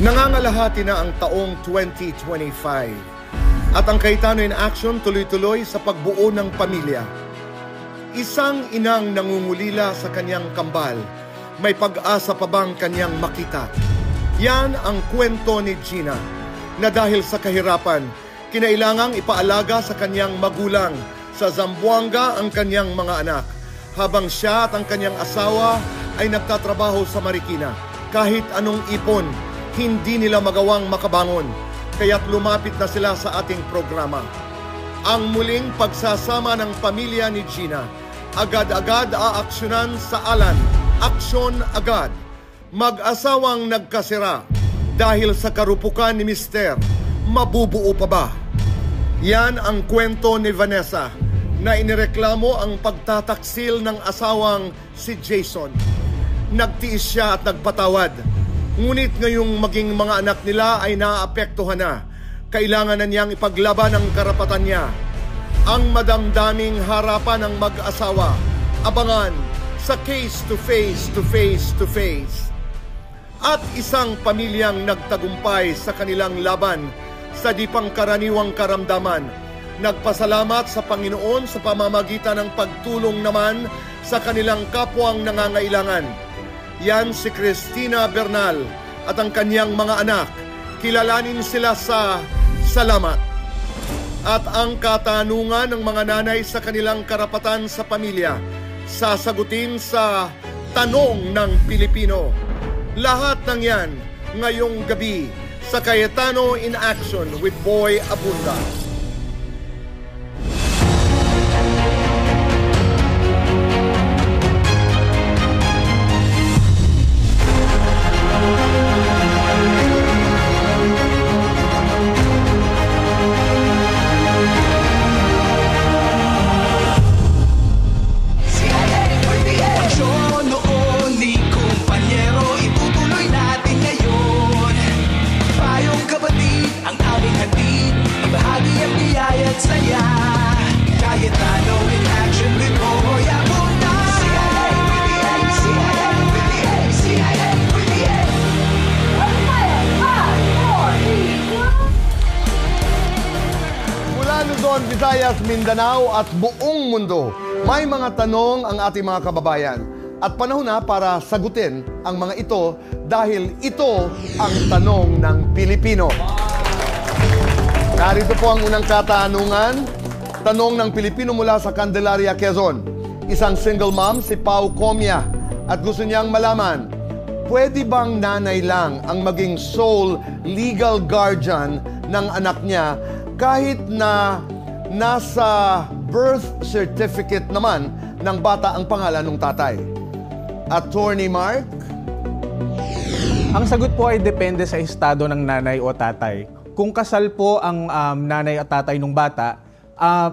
Nangangalahati na ang taong 2025 at ang Cayetano in Action tuloy-tuloy sa pagbuo ng pamilya. Isang inang nangungulila sa kanyang kambal, may pag-asa pa bang kanyang makita? Yan ang kwento ni Gina na dahil sa kahirapan, kinailangang ipaalaga sa kanyang magulang sa Zamboanga ang kanyang mga anak, habang siya at ang kanyang asawa ay nagtatrabaho sa Marikina. Kahit anong ipon, hindi nila magawang makabangon, kaya't lumapit na sila sa ating programa. Ang muling pagsasama ng pamilya ni Gina, agad-agad aaksyonan sa Alan, aksyon agad. Mag-asawang nagkasira dahil sa karupukan ni Mister, mabubuo pa ba? Yan ang kwento ni Vanessa na inireklamo ang pagtataksil ng asawang si Jason. Nagtiis siya at nagpatawad. Ngunit ngayong maging mga anak nila ay naapektuhan na. Kailangan na niyang ipaglaban ang karapatan niya. Ang madamdaming harapan ng mag-asawa. Abangan sa Case to Face to Face to Face. At isang pamilyang nagtagumpay sa kanilang laban sa di pangkaraniwang karamdaman. Nagpasalamat sa Panginoon sa pamamagitan ng pagtulong naman sa kanilang kapwang nangangailangan. Yan si Cristina Bernal at ang kanyang mga anak. Kilalanin sila sa salamat. At ang katanungan ng mga nanay sa kanilang karapatan sa pamilya, sasagutin sa Tanong ng Pilipino. Lahat ng yan ngayong gabi sa Cayetano in Action with Boy Abunda. Luzon, Visayas, Mindanao at buong mundo. May mga tanong ang ating mga kababayan at panahon na para sagutin ang mga ito dahil ito ang tanong ng Pilipino. Narito po ang unang katanungan. Tanong ng Pilipino mula sa Candelaria, Quezon. Isang single mom si Pau Comia at gusto niyang malaman, pwede bang nanay lang ang maging sole legal guardian ng anak niya kahit na nasa birth certificate naman ng bata ang pangalan ng tatay? Attorney Mark? Ang sagot po ay depende sa estado ng nanay o tatay. Kung kasal po ang nanay at tatay ng bata,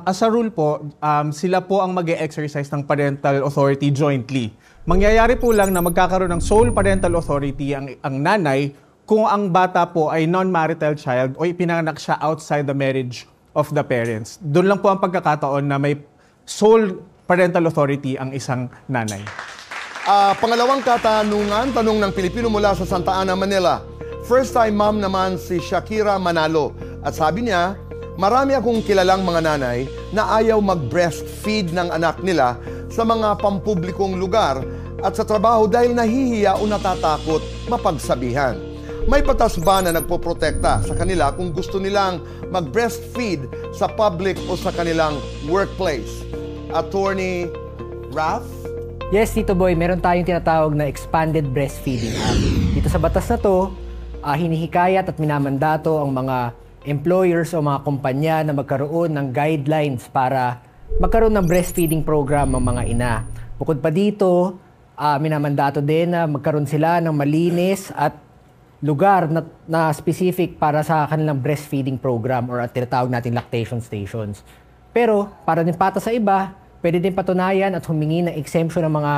as a rule po, sila po ang mag-e-exercise ng parental authority jointly. Mangyayari po lang na magkakaroon ng sole parental authority ang nanay kung ang bata po ay non-marital child o ipinanganak siya outside the marriage of the parents. Doon lang po ang pagkakataon na may sole parental authority ang isang nanay. Pangalawang katanungan, tanong ng Pilipino mula sa Santa Ana, Manila. First-time mom naman si Shakira Manalo. At sabi niya, marami akong kilalang mga nanay na ayaw mag-breastfeed ng anak nila sa mga pampublikong lugar at sa trabaho dahil nahihiya o natatakot mapagsabihan. May batas ba na nagpoprotekta sa kanila kung gusto nilang mag-breastfeed sa public o sa kanilang workplace? Attorney Raph? Yes, Tito Boy, meron tayong tinatawag na Expanded Breastfeeding Act. Dito sa batas na to, hinihikayat at minamandato ang mga employers o mga kumpanya na magkaroon ng guidelines para magkaroon ng breastfeeding program ng mga ina. Bukod pa dito, minamandato din na magkaroon sila ng malinis at lugar na specific para sa kanilang breastfeeding program or at tinatawag natin lactation stations. Pero para din pata sa iba, pwede din patunayan at humingi ng exemption ng mga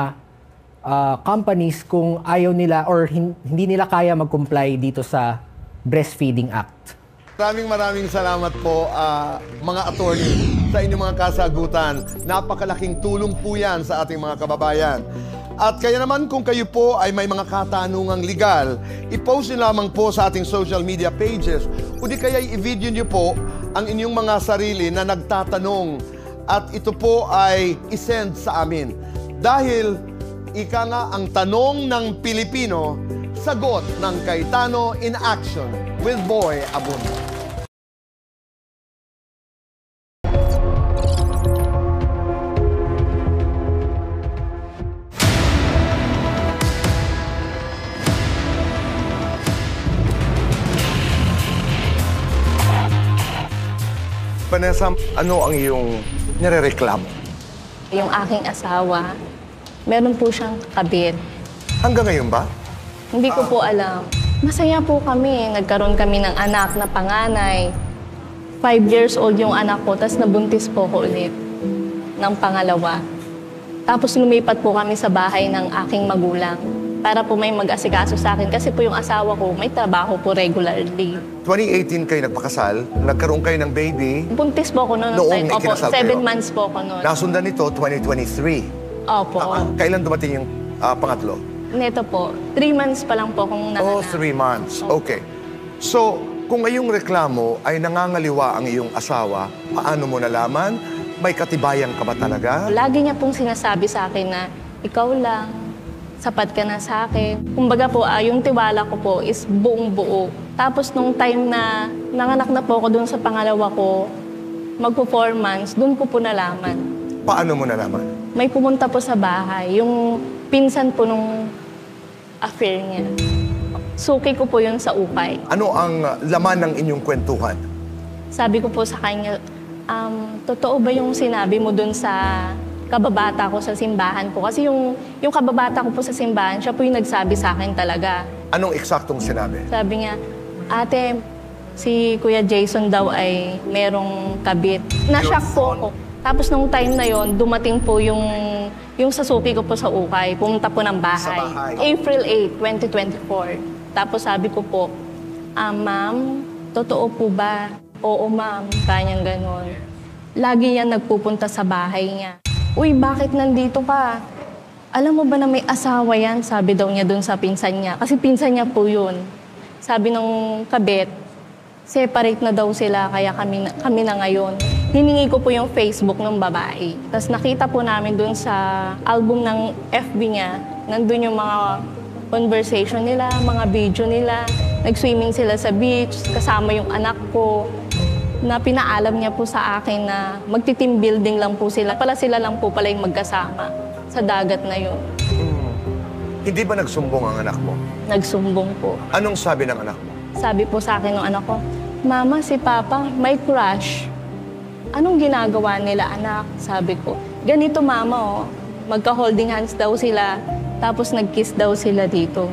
companies kung ayaw nila or hindi nila kaya mag-comply dito sa Breastfeeding Act. Maraming salamat po mga attorney sa inyong mga kasagutan. Napakalaking tulong po yan sa ating mga kababayan. At kaya naman kung kayo po ay may mga katanungang legal, i-post nyo lamang po sa ating social media pages o di kaya i-video nyo po ang inyong mga sarili na nagtatanong at ito po ay isend sa amin. Dahil ika nga ang tanong ng Pilipino, sagot ng Cayetano in Action with Boy Abunda. Vanessa, ano ang iyong nirereklamo? Yung aking asawa, meron po siyang kabit. Hanggang ngayon ba? Hindi ko po alam. Masaya po kami. Nagkaroon kami ng anak na panganay. 5 years old yung anak ko, tapos nabuntis po ko ulit ng pangalawa. Tapos lumipat po kami sa bahay ng aking magulang para po may mag-asikaso sa akin. Kasi po yung asawa ko, may trabaho po regularly. 2018 kayo nagpakasal, nagkaroon kayo ng baby. Buntis po ako noon. Noong Opo, ikinasal 7 kayo? months po ako noon. Nasundan nito 2023. Opo. Kailan dumating yung pangatlo? Neto po, 3 months pa lang po akong nanganak. Oh, 3 months. Okay. So, kung ngayong reklamo ay nangangaliwa ang iyong asawa, paano mo nalaman? May katibayan ka ba talaga? Lagi niya pong sinasabi sa akin na, ikaw lang, sapat ka na sa akin. Kumbaga po, yung tiwala ko po is buong-buo. Tapos nung time na nanganak na po ako dun sa pangalawa ko, magpo-4 months, dun ko po nalaman. Paano mo nalaman? May pumunta po sa bahay, yung pinsan po nung affair niya. Suki ko po yun sa ukay. Ano ang laman ng inyong kwentuhan? Sabi ko po sa kanya, totoo ba yung sinabi mo dun sa kababata ko sa simbahan ko? Kasi yung kababata ko po sa simbahan, siya po yung nagsabi sa akin talaga. Anong eksaktong sinabi? Sabi niya, ate, si Kuya Jason daw ay merong kabit. Na-shock po ako. Tapos nung time na yon, dumating po yung sasuki ko po sa ukay. Pumunta po ng bahay. Sa bahay. April 8, 2024. Tapos sabi ko po, ma'am, totoo po ba? Oo, ma'am. Kanyang ganon. Lagi yan nagpupunta sa bahay niya. Uy, bakit nandito ka? Alam mo ba na may asawa yan? Sabi daw niya dun sa pinsan niya. Kasi pinsan niya po yun. Sabi nung kabit, separate na daw sila, kaya kami na ngayon. Hiningi ko po yung Facebook ng babae. Tapos nakita po namin dun sa album ng FB niya, nandun yung mga conversation nila, mga video nila. Nag-swimming sila sa beach, kasama yung anak ko. Na pinaalam niya po sa akin na magti-team building lang po sila. Sila lang po pala yung magkasama sa dagat na yun. Hindi ba nagsumbong ang anak mo? Nagsumbong po. Anong sabi ng anak mo? Sabi po sa akin ng anak ko, Mama, si Papa may crush. Anong ginagawa nila, anak? Sabi ko, ganito mama, oh. Magka-holding hands daw sila, tapos nag-kiss daw sila dito.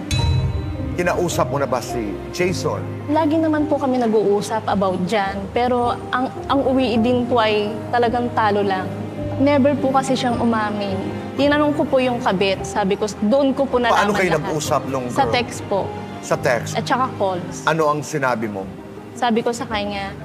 Kinausap mo na ba si Jason? Lagi naman po kami nag-uusap about dyan, pero ang uwi din po ay talagang talo lang. Never po kasi siyang umamin. Tinanong ko po yung kabit, sabi ko, doon ko po nalaman Paano kayo lahat. nag-usap nung Sa girl? text po, Sa text? at saka calls. Ano ang sinabi mo? Sabi ko sa kanya,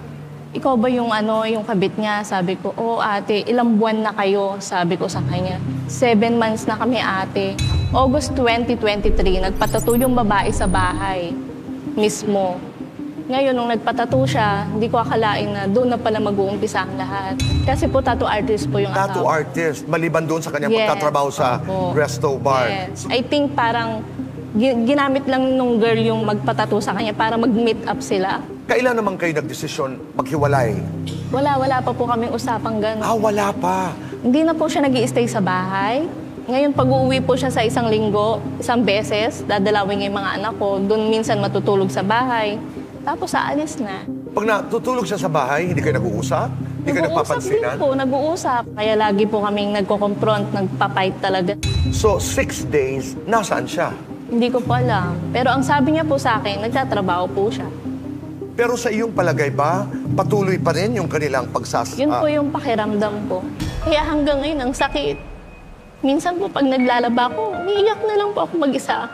ikaw ba yung yung kabit niya? Sabi ko, oo ate, ilang buwan na kayo? Sabi ko sa kanya, 7 months na kami ate. August 2023, nagpatato yung babae sa bahay mismo. Ngayon, nung nagpatato siya, hindi ko akalain na doon na pala mag-uumpisa ang lahat. Kasi po, tattoo artist po yung Tattoo asawa. artist, maliban doon sa kanyang Yes. pagtatrabaho sa Opo. resto bar. Yes. I think parang ginamit lang nung girl yung magpatato sa kanya para mag-meet up sila. Kailan naman kayo nagdesisyon maghiwalay? Wala pa po kaming usapang gano'n. Wala pa. Hindi na po siya nag-i-stay sa bahay. Ngayon, pag-uwi po siya sa isang linggo, isang beses, dadalawin niya yung mga anak ko. Doon minsan matutulog sa bahay. Tapos aalis na. Pag natutulog siya sa bahay, hindi kayo nag-uusap? Hindi kayo nagpapansinan? Din po, nag-uusap. Kaya lagi po kaming nagko-confront, nagpa-fight talaga. So, 6 days, nasaan siya? Hindi ko po alam. Pero ang sabi niya po sa akin, nagtatrabaho po siya. Pero sa iyong palagay ba, patuloy pa rin yung kanilang Yun po yung pakiramdam ko. Kaya hanggang ngayon, ang sakit. Minsan po, pag naglalaba ko, umiiyak na lang po ako mag-isa.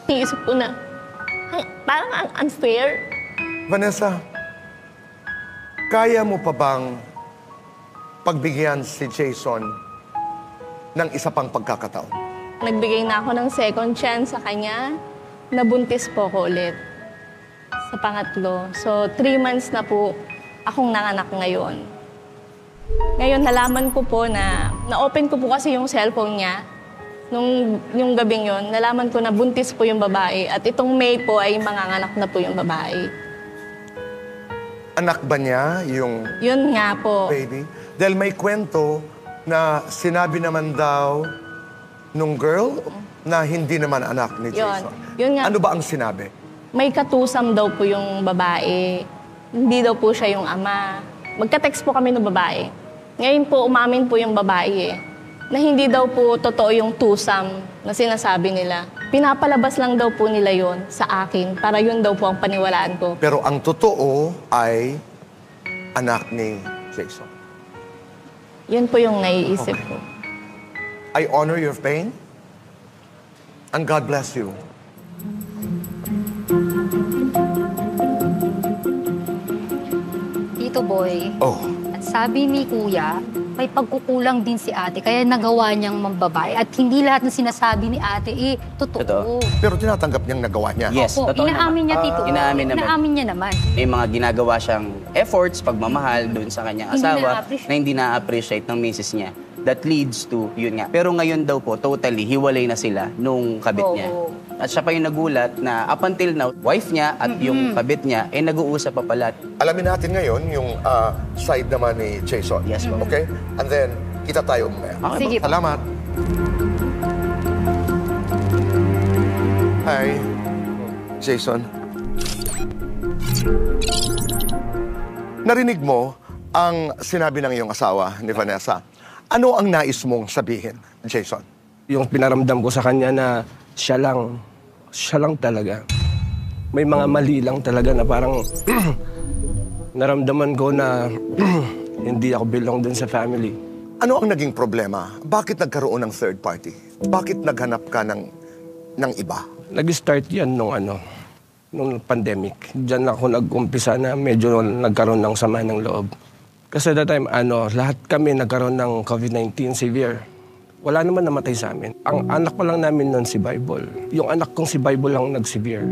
Iisip ko na, parang ang unfair. Vanessa, kaya mo pa bang pagbigyan si Jason ng isa pang pagkakataon? nagbigay na ako ng second chance sa kanya, nabuntis po ko ulit sa pangatlo. So, 3 months na po akong nanganak ngayon. Ngayon, nalaman ko po na-open ko po kasi yung cellphone niya. Yung gabing yon, nalaman ko na buntis po yung babae. At itong May po ay manganganak na po yung babae. Anak ba niya yung Yun nga po. baby? Dahil may kwento na sinabi naman daw nung girl na hindi naman anak ni Jason. Yun nga. Ano ba ang sinabi? May katusam daw po yung babae. Hindi daw po siya yung ama. Magka-text po kami ng babae. Ngayon po, umamin po yung babae na hindi daw po totoo yung tusam na sinasabi nila. Pinapalabas lang daw po nila yon sa akin para yun daw po ang paniwalaan ko. Pero ang totoo ay anak ni Jason. Yun po yung naiisip ko. I honor your pain and God bless you. Tito Boy, Oh, at sabi ni Kuya, may pagkukulang din si ate, kaya nagawa niyang mambabae. At hindi lahat ng sinasabi ni ate, totoo. pero tinatanggap niyang nagawa niya. Yes, Opo, totoo inaamin naman. niya, Tito. Inaamin naman. Inaamin niya naman. May mga ginagawa siyang efforts, pagmamahal doon sa kanyang Hindi asawa na-appreciate. na hindi na-appreciate ng misis niya. That leads to, yun nga. Pero ngayon daw po, totally, hiwalay na sila nung kabit niya. Oo. At siya pa yung nagulat na up until now, wife niya at yung kabit niya, nag-uusap pa pala. Alamin natin ngayon yung side naman ni Jason. Yes, ma'am. Okay? And then, kita tayo mamaya. Okay, Sige po. Salamat. Hi, Jason. Narinig mo ang sinabi ng iyong asawa ni Vanessa. Ano ang nais mong sabihin, Jason? Yung pinaramdam ko sa kanya na siya lang talaga. May mga mali lang talaga na parang naramdaman ko na hindi ako belong dun sa family. Ano ang naging problema? Bakit nagkaroon ng third party? Bakit naghanap ka ng iba? Nag-start yan nung pandemic. Diyan ako nag-umpisa na medyo nagkaroon ng sama ng loob. Kasi that time, lahat kami nagkaroon ng COVID-19 severe. Wala naman namatay sa amin. Ang anak pa lang namin noon si Bible. Yung anak kong si Bible lang nag-severe.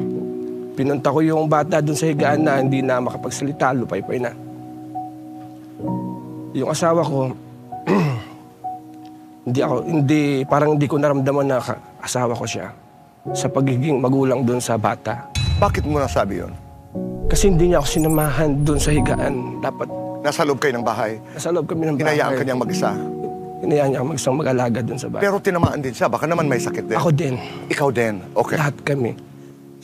Pinunta ko yung bata dun sa higaan na hindi na makapagsalita, lupay-pay na. Yung asawa ko, parang hindi ko naramdaman na asawa ko siya sa pagiging magulang dun sa bata. Bakit mo nasabi yun? Kasi hindi niya ako sinamahan dun sa higaan. Dapat Nasa loob kayo ng bahay. nasa loob kami ng bahay. Hinayaan ka niyang mag-isa. Hinayaan niya ako mag-isang mag-alaga dun sa bahay. Pero tinamaan din siya. Baka naman may sakit din. Ako din. Ikaw din. Okay. Lahat kami.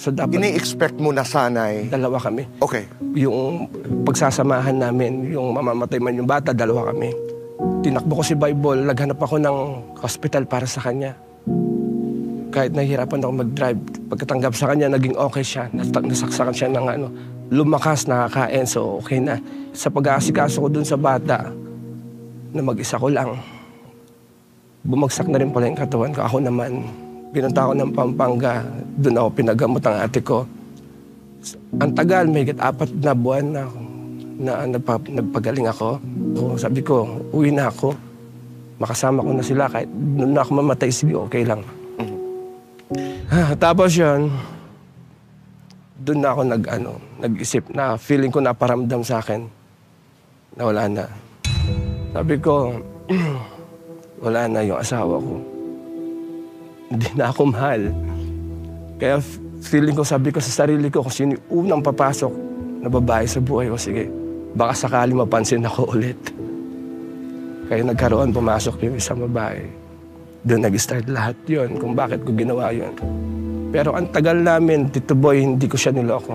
So dapat Ini-expect mo na sana'y... dalawa kami. Okay. Yung pagsasamahan namin, yung mamamatay man yung bata, dalawa kami. Tinakbo ko si Bible, naghanap ako ng hospital para sa kanya. Kahit nahihirapan ako mag-drive, pagkatanggap sa kanya, naging okay siya. Nasaksakan siya ng lumakas, nakakain, so okay na. Sa pag-aasikaso ko dun sa bata, na mag-isa ko lang, bumagsak na rin pala yung katawan ko. Ako naman, pinunta ako ng Pampanga, dun ako pinagamot ang ate ko. Ang tagal, may 4 na buwan na nagpagaling ako. So, sabi ko, uwi na ako. Makasama ko na sila, kahit doon na ako mamatay, sige, okay lang. Tapos yun, doon na ako nag-isip na feeling ko naparamdam sa akin na wala na. Sabi ko, wala na yung asawa ko. Hindi na ako mahal. Kaya feeling ko, sabi ko sa sarili ko, kung sino yung unang papasok na babae sa buhay ko, sige, baka sakali mapansin ako ulit. Kaya nagkaroon, pumasok yung isang babae. Doon nag-start lahat yon kung bakit ko ginawa yon. Pero ang tagal namin, Tito Boy, hindi ko siya niloko.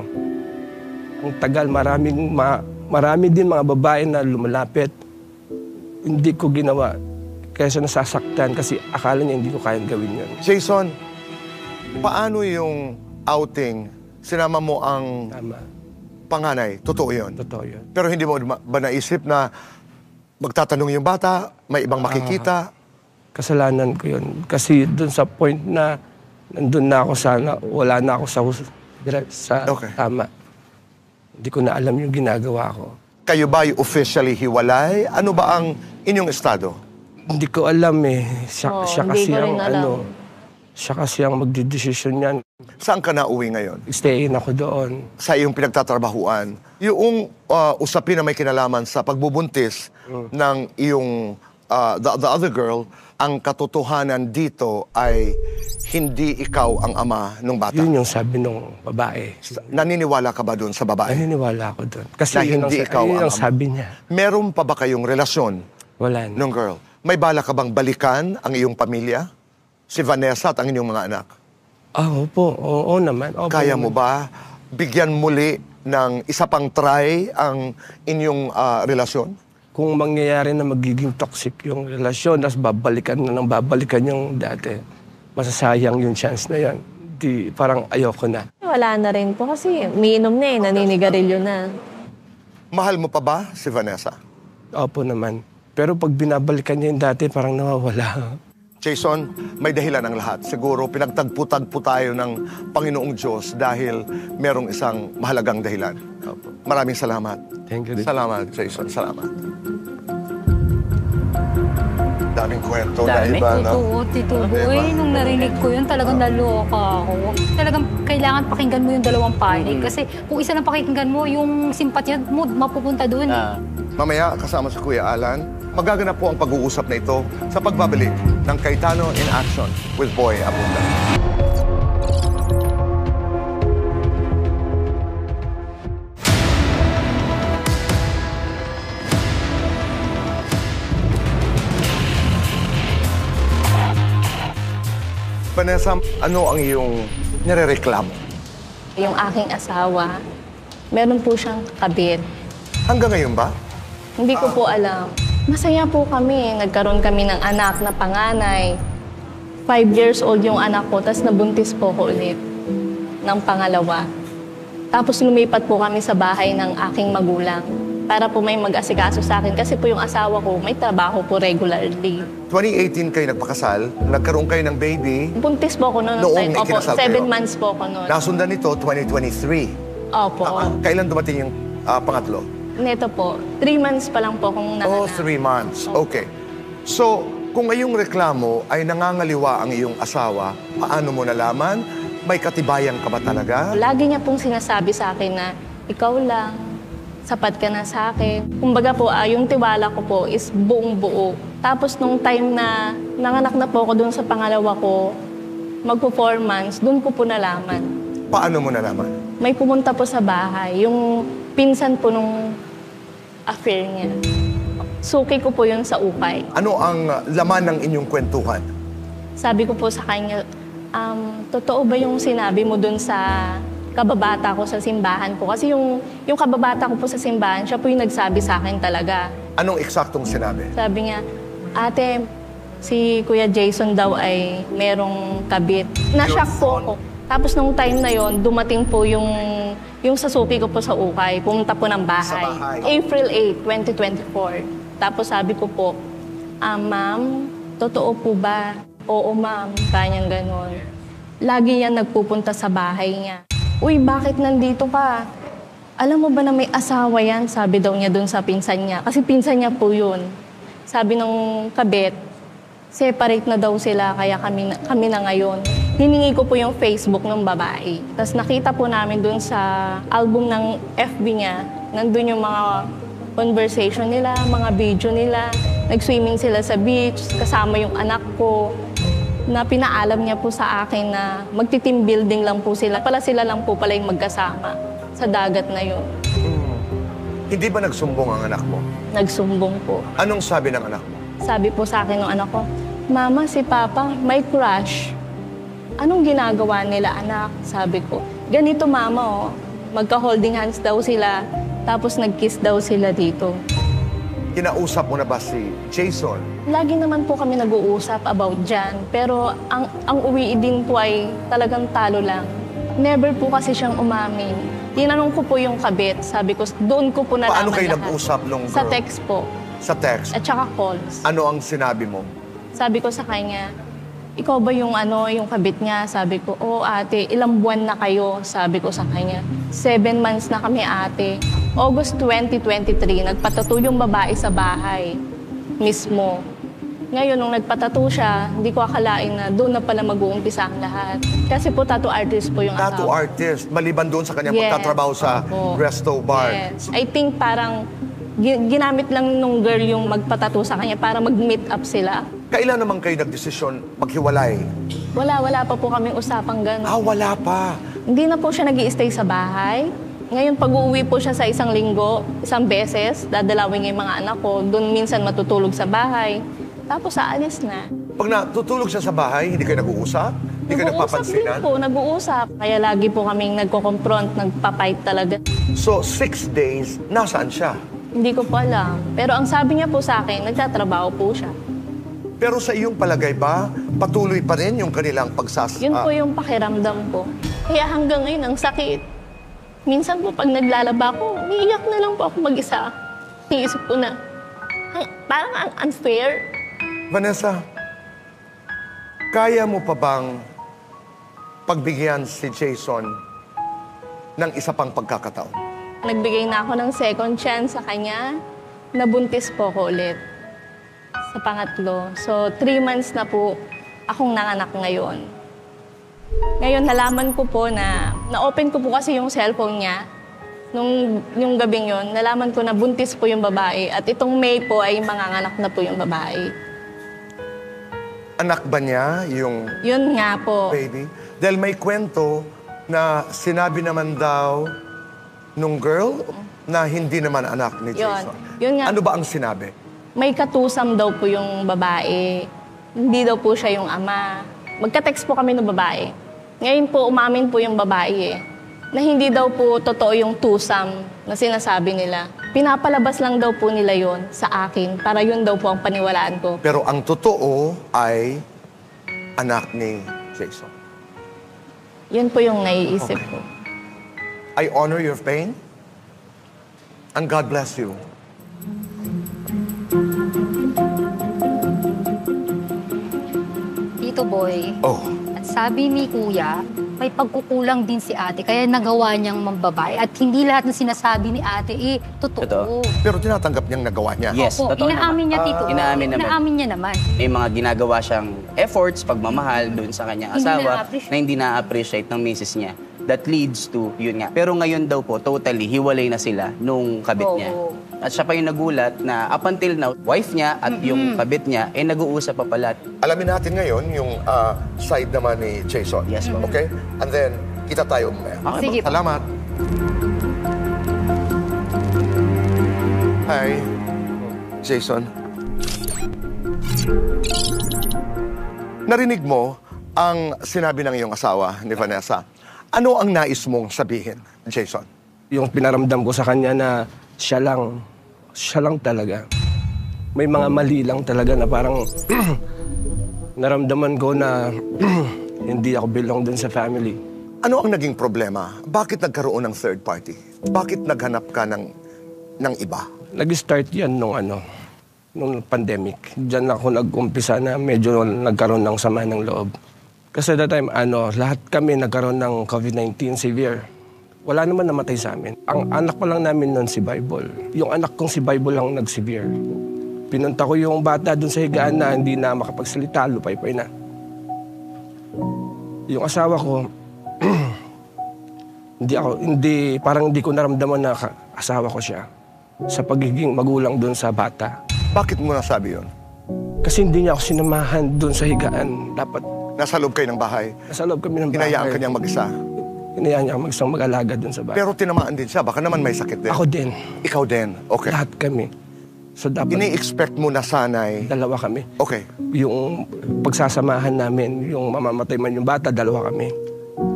Ang tagal, marami din mga babae na lumalapit. Hindi ko ginawa. Kaya siya nasasaktan kasi akala niya hindi ko kayang gawin yun. Jason, paano yung outing? Sinama mo ang Tama. panganay. Totoo yun. Totoo yun. Pero hindi mo ba naisip na magtatanong yung bata, may ibang makikita? Kasalanan ko yun. Kasi dun sa point na nandun na ako sana, wala na ako sa Okay. tama. Hindi ko na alam yung ginagawa ko. Kayo ba'y officially hiwalay? Ano ba ang inyong estado? Hindi ko alam eh. Siya Oo, siya hindi kasi ko rin ang alam. Siya kasi ang magdidesisyon yan. Saan ka na uwi ngayon? Stay-in ako doon. Sa iyong pinagtatrabahuan, yung usapin na may kinalaman sa pagbubuntis ng iyong the other girl, ang katotohanan dito ay hindi ikaw ang ama ng bata. Yun yung sabi ng babae. Naniniwala ka ba doon sa babae? Naniniwala ako doon. Kasi Na yun hindi ikaw yun ang ang sabi niya. Meron pa ba kayong relasyon Wala na. nung girl? May bala ka bang balikan ang iyong pamilya? Si Vanessa at ang inyong mga anak? Opo. Oo naman. Opo Kaya naman. mo ba bigyan muli ng isa pang try ang inyong relasyon? Kung mangyayari na magiging toxic yung relasyon, tapos babalikan na ng babalikan yung dati, masasayang yung chance na yan. Di, parang ayoko na. Wala na rin po kasi umiinom na eh, naninigarilyo na. Mahal mo pa ba si Vanessa? Opo naman. Pero pag binabalikan niya yung dati, parang nawawala. Jason, may dahilan ang lahat. Siguro pinagtagpo-tagpo tayo ng Panginoong Diyos dahil merong isang mahalagang dahilan. Maraming salamat. Thank you. Salamat, Jason. Salamat. Daming kwento na Dami. iba, no? Totoo, Tito Boy. Nung narinig ko yun, talagang naloka ako. Talagang kailangan pakinggan mo yung dalawang panig. Kasi kung isa lang pakinggan mo, yung simpatya mo mapupunta doon. Mamaya, kasama si Kuya Alan, magaganap po ang pag-uusap na ito sa pagbabalik ng Cayetano in Action with Boy Abunda. Vanessa, ano ang iyong nirereklamo? Yung aking asawa, meron po siyang kabit. Hanggang ngayon ba? Hindi ko po alam. Masaya po kami. Nagkaroon kami ng anak na panganay. 5 years old yung anak ko, tapos nabuntis po ko ulit ng pangalawa. Tapos lumipat po kami sa bahay ng aking magulang para po may mag-asikaso sa akin. Kasi po yung asawa ko, may trabaho po regularly. 2018 kayo nagpakasal, nagkaroon kayo ng baby, Buntis po ako noon. Noong Opo, ikinasal 7 kayo? months po ako noon. nasundan nito 2023. Opo. Kailan dumating yung pangatlo? Neto po, 3 months pa lang po akong Oh, nanganak. 3 months. Okay. So, kung ngayong reklamo ay nangangaliwa ang iyong asawa, paano mo nalaman? May katibayan ka ba talaga? Lagi niya pong sinasabi sa akin na, ikaw lang, sapat ka na sa akin. Kumbaga po, yung tiwala ko po is buong buo. Tapos nung time na nanganak na po ako dun sa pangalawa ko, magpo 4 months, dun ko po nalaman. Paano mo nalaman? May pumunta po sa bahay, yung pinsan po nung affair niya. Suki ko po yun sa ukay. Ano ang laman ng inyong kwentuhan? Sabi ko po sa kanya, totoo ba yung sinabi mo dun sa kababata ko sa simbahan po? Kasi yung kababata ko po sa simbahan, siya po yung nagsabi sa akin talaga. Anong eksaktong sinabi? Sabi niya, ate, si Kuya Jason daw ay merong kabit. Na-shock po ako. Tapos nung time na yon, dumating po yung sasuki ko po sa ukay, pumunta po ng bahay. Sa bahay. April 8, 2024. Tapos sabi ko po, ma'am, totoo po ba? Oo, ma'am. Kanyang ganon. Lagi yan nagpupunta sa bahay niya. Uy, bakit nandito ka? Alam mo ba na may asawa yan? Sabi daw niya dun sa pinsan niya. Kasi pinsan niya po yun. Sabi nung kabit, separate na daw sila, kaya kami na ngayon. Hiningi ko po yung Facebook ng babae. Tapos nakita po namin dun sa album ng FB niya, nandun yung mga conversation nila, mga video nila. Nag-swimming sila sa beach, kasama yung anak ko. Na pinaalam niya po sa akin na magti-team building lang po sila. Sila lang po pala yung magkasama sa dagat na yun. Hindi ba nagsumbong ang anak mo? Nagsumbong po. Anong sabi ng anak mo? Sabi po sa akin ng anak ko, Mama, si Papa may crush. Anong ginagawa nila, anak? Sabi ko, ganito mama, oh. Magka-holding hands daw sila, tapos nag-kiss daw sila dito. Kinausap mo na ba si Jason? Lagi naman po kami nag-uusap about dyan, pero ang uwi din po ay talagang talo lang. Never po kasi siyang umamin. Tinanong ko po yung kabit, sabi ko, doon ko po nalaman Paano kayo lahat. nag-usap nung girl? Sa text po, Sa text? at saka calls. Ano ang sinabi mo? Sabi ko sa kanya, ikaw ba yung yung kabit niya? Sabi ko, oo ate, ilang buwan na kayo? Sabi ko sa kanya, 7 months na kami ate. August 2023, nagpatato yung babae sa bahay mismo. Ngayon, nung nagpatato siya, hindi ko akalain na doon na pala mag-uumpisa ang lahat. Kasi po, tattoo artist po yung Tattoo asawa. artist, maliban doon sa kanyang Yes. pagtatrabaho sa Opo. resto bar. Yes. I think parang ginamit lang nung girl yung magpatato sa kanya para mag-meet up sila. Kailan naman kayo nagdesisyon maghiwalay? Wala pa po kaming usapang gano'n. Wala pa. Hindi na po siya nag-i-stay sa bahay. Ngayon, pag-uwi po siya sa isang linggo, isang beses, dadalawin niya yung mga anak ko. Doon minsan matutulog sa bahay. Tapos aalis na. Pag natutulog siya sa bahay, hindi kayo nag-uusap? Hindi kayo nagpapansinan? Din po, nag-uusap. Kaya lagi po kaming nagko-confront, nagpa-fight talaga. So, 6 days, nasaan siya? Hindi ko po alam. Pero ang sabi niya po sa akin, nagtatrabaho po siya. Pero sa iyong palagay ba, patuloy pa rin yung kanilang Yun po yung pakiramdam ko. Kaya hanggang ngayon, ang sakit. Minsan po, pag naglalaba ko, umiiyak na lang po ako mag-isa. Iisip ko na, parang ang unfair. Vanessa, kaya mo pa bang pagbigyan si Jason ng isa pang pagkakataon? Nagbigay na ako ng second chance sa kanya. Nabuntis po ko ulit sa pangatlo. So, 3 months na po akong nanganak ngayon. Ngayon, nalaman ko po na-open ko po kasi yung cellphone niya. Yung gabing yon, nalaman ko na buntis po yung babae. At itong May po ay manganganak na po yung babae. Anak ba niya yung Yun nga po. baby? Dahil may kwento na sinabi naman daw nung girl na hindi naman anak ni Jason. Yun nga. Ano ba ang sinabi? May katusam daw po yung babae. Hindi daw po siya yung ama. Magka-text po kami ng babae. Ngayon po, umamin po yung babae na hindi daw po totoo yung tusam na sinasabi nila. Pinapalabas lang daw po nila yon sa akin para yun daw po ang paniwalaan ko. Pero ang totoo ay anak ni Jason. Yun po yung naiisip ko. I honor your pain and God bless you. Tito Boy, Oh, at sabi ni Kuya, may pagkukulang din si ate, kaya nagawa niyang mambabae. At hindi lahat ng sinasabi ni ate, totoo. Totoo. pero tinatanggap niyang nagawa niya. Yes, Opo, totoo inaamin niya, Tito. Inaamin naman. Inaamin niya naman. May mga ginagawa siyang efforts, pagmamahal doon sa kanyang Hindi asawa na-appreciate. na hindi na-appreciate ng misis niya. That leads to, yun nga. Pero ngayon daw po, totally, hiwalay na sila nung kabit niya. Oo. At siya pa yung nagulat na up until now, wife niya at yung kabit niya, nag-uusap pa pala. Alamin natin ngayon yung side naman ni Jason. Yes, ma'am. Okay? And then, kita tayo mamaya. Okay, Sige po. Salamat. Hi, Jason. Narinig mo ang sinabi ng iyong asawa ni Vanessa. Ano ang nais mong sabihin, Jason? Yung pinaramdam ko sa kanya na siya lang talaga. May mga mali lang talaga na parang naramdaman ko na hindi ako belong dun sa family. Ano ang naging problema? Bakit nagkaroon ng third party? Bakit naghanap ka ng iba? Nag-start yan nung pandemic. Diyan ako nag-umpisa na medyo nagkaroon ng sama ng loob. Kasi that time, lahat kami nagkaroon ng COVID-19 severe. Wala naman namatay sa amin. Ang anak pa lang namin noon si Bible. Yung anak kong si Bible lang nag-severe. Pinunta ko yung bata dun sa higaan na hindi na makapagsalita, lupay-pay na. Yung asawa ko, parang hindi ko naramdaman na asawa ko siya sa pagiging magulang dun sa bata. Bakit mo nasabi yun? Kasi hindi niya ako sinamahan dun sa higaan. Dapat Nasa loob kayo ng bahay. nasa loob kami ng bahay. Hinayaan ka niyang mag-isa. Hinayaan niya ako mag-alaga dun sa bahay. Pero tinamaan din siya. Baka naman may sakit din. Ako din. Ikaw din. Okay. Lahat kami. So dapat Ini-expect mo na sana'y... dalawa kami. Okay. Yung pagsasamahan namin, yung mamamatay man yung bata, dalawa kami.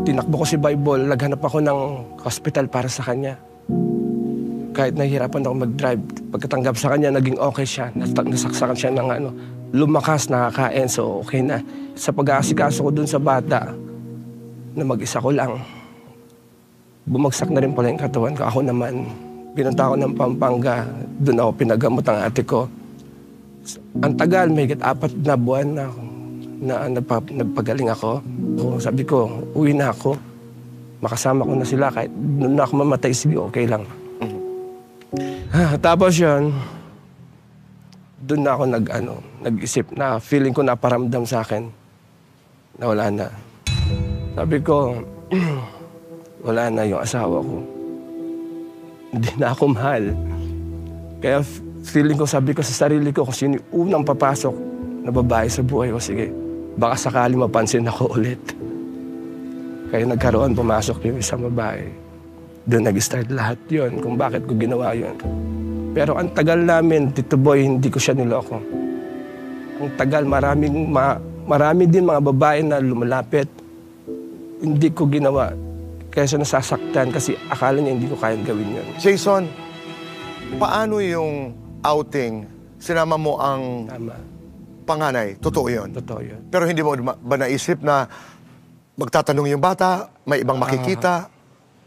Tinakbo ko si Bible, naghanap ako ng hospital para sa kanya. Kahit nahihirapan ako mag-drive, pagkatanggap sa kanya, naging okay siya. Nasaksakan siya ng lumakas, nakakain, so okay na. Sa pag-aasikaso ko dun sa bata, na mag-isa ko lang, bumagsak na rin pala yung katawan ko. Ako naman, pinunta ako ng Pampanga, dun ako pinagamot ang ate ko. Ang tagal, may 4 na buwan na nagpagaling ako. So, sabi ko, uwi na ako. Makasama ko na sila kahit doon na ako mamatay, sige, okay lang. Tapos yun, doon na ako nag-isip na feeling ko naparamdam sa akin na wala na. Sabi ko, wala na yung asawa ko. Hindi na ako mahal. Kaya feeling ko, sabi ko sa sarili ko, kung sino yung unang papasok na babae sa buhay ko, sige, baka sakali mapansin ako ulit. Kaya nagkaroon, pumasok yung isang babae. Doon nag-start lahat yon kung bakit ko ginawa yon. Pero ang tagal namin, Tito Boy, hindi ko siya niloko. Ang tagal, marami din mga babae na lumalapit. Hindi ko ginawa. Kaya siya nasasaktan kasi akala niya hindi ko kayang gawin yun. Jason, paano yung outing? Sinama mo ang Tama. panganay. Totoo yun? Totoo yun. Pero hindi mo ba naisip na magtatanong yung bata, may ibang makikita?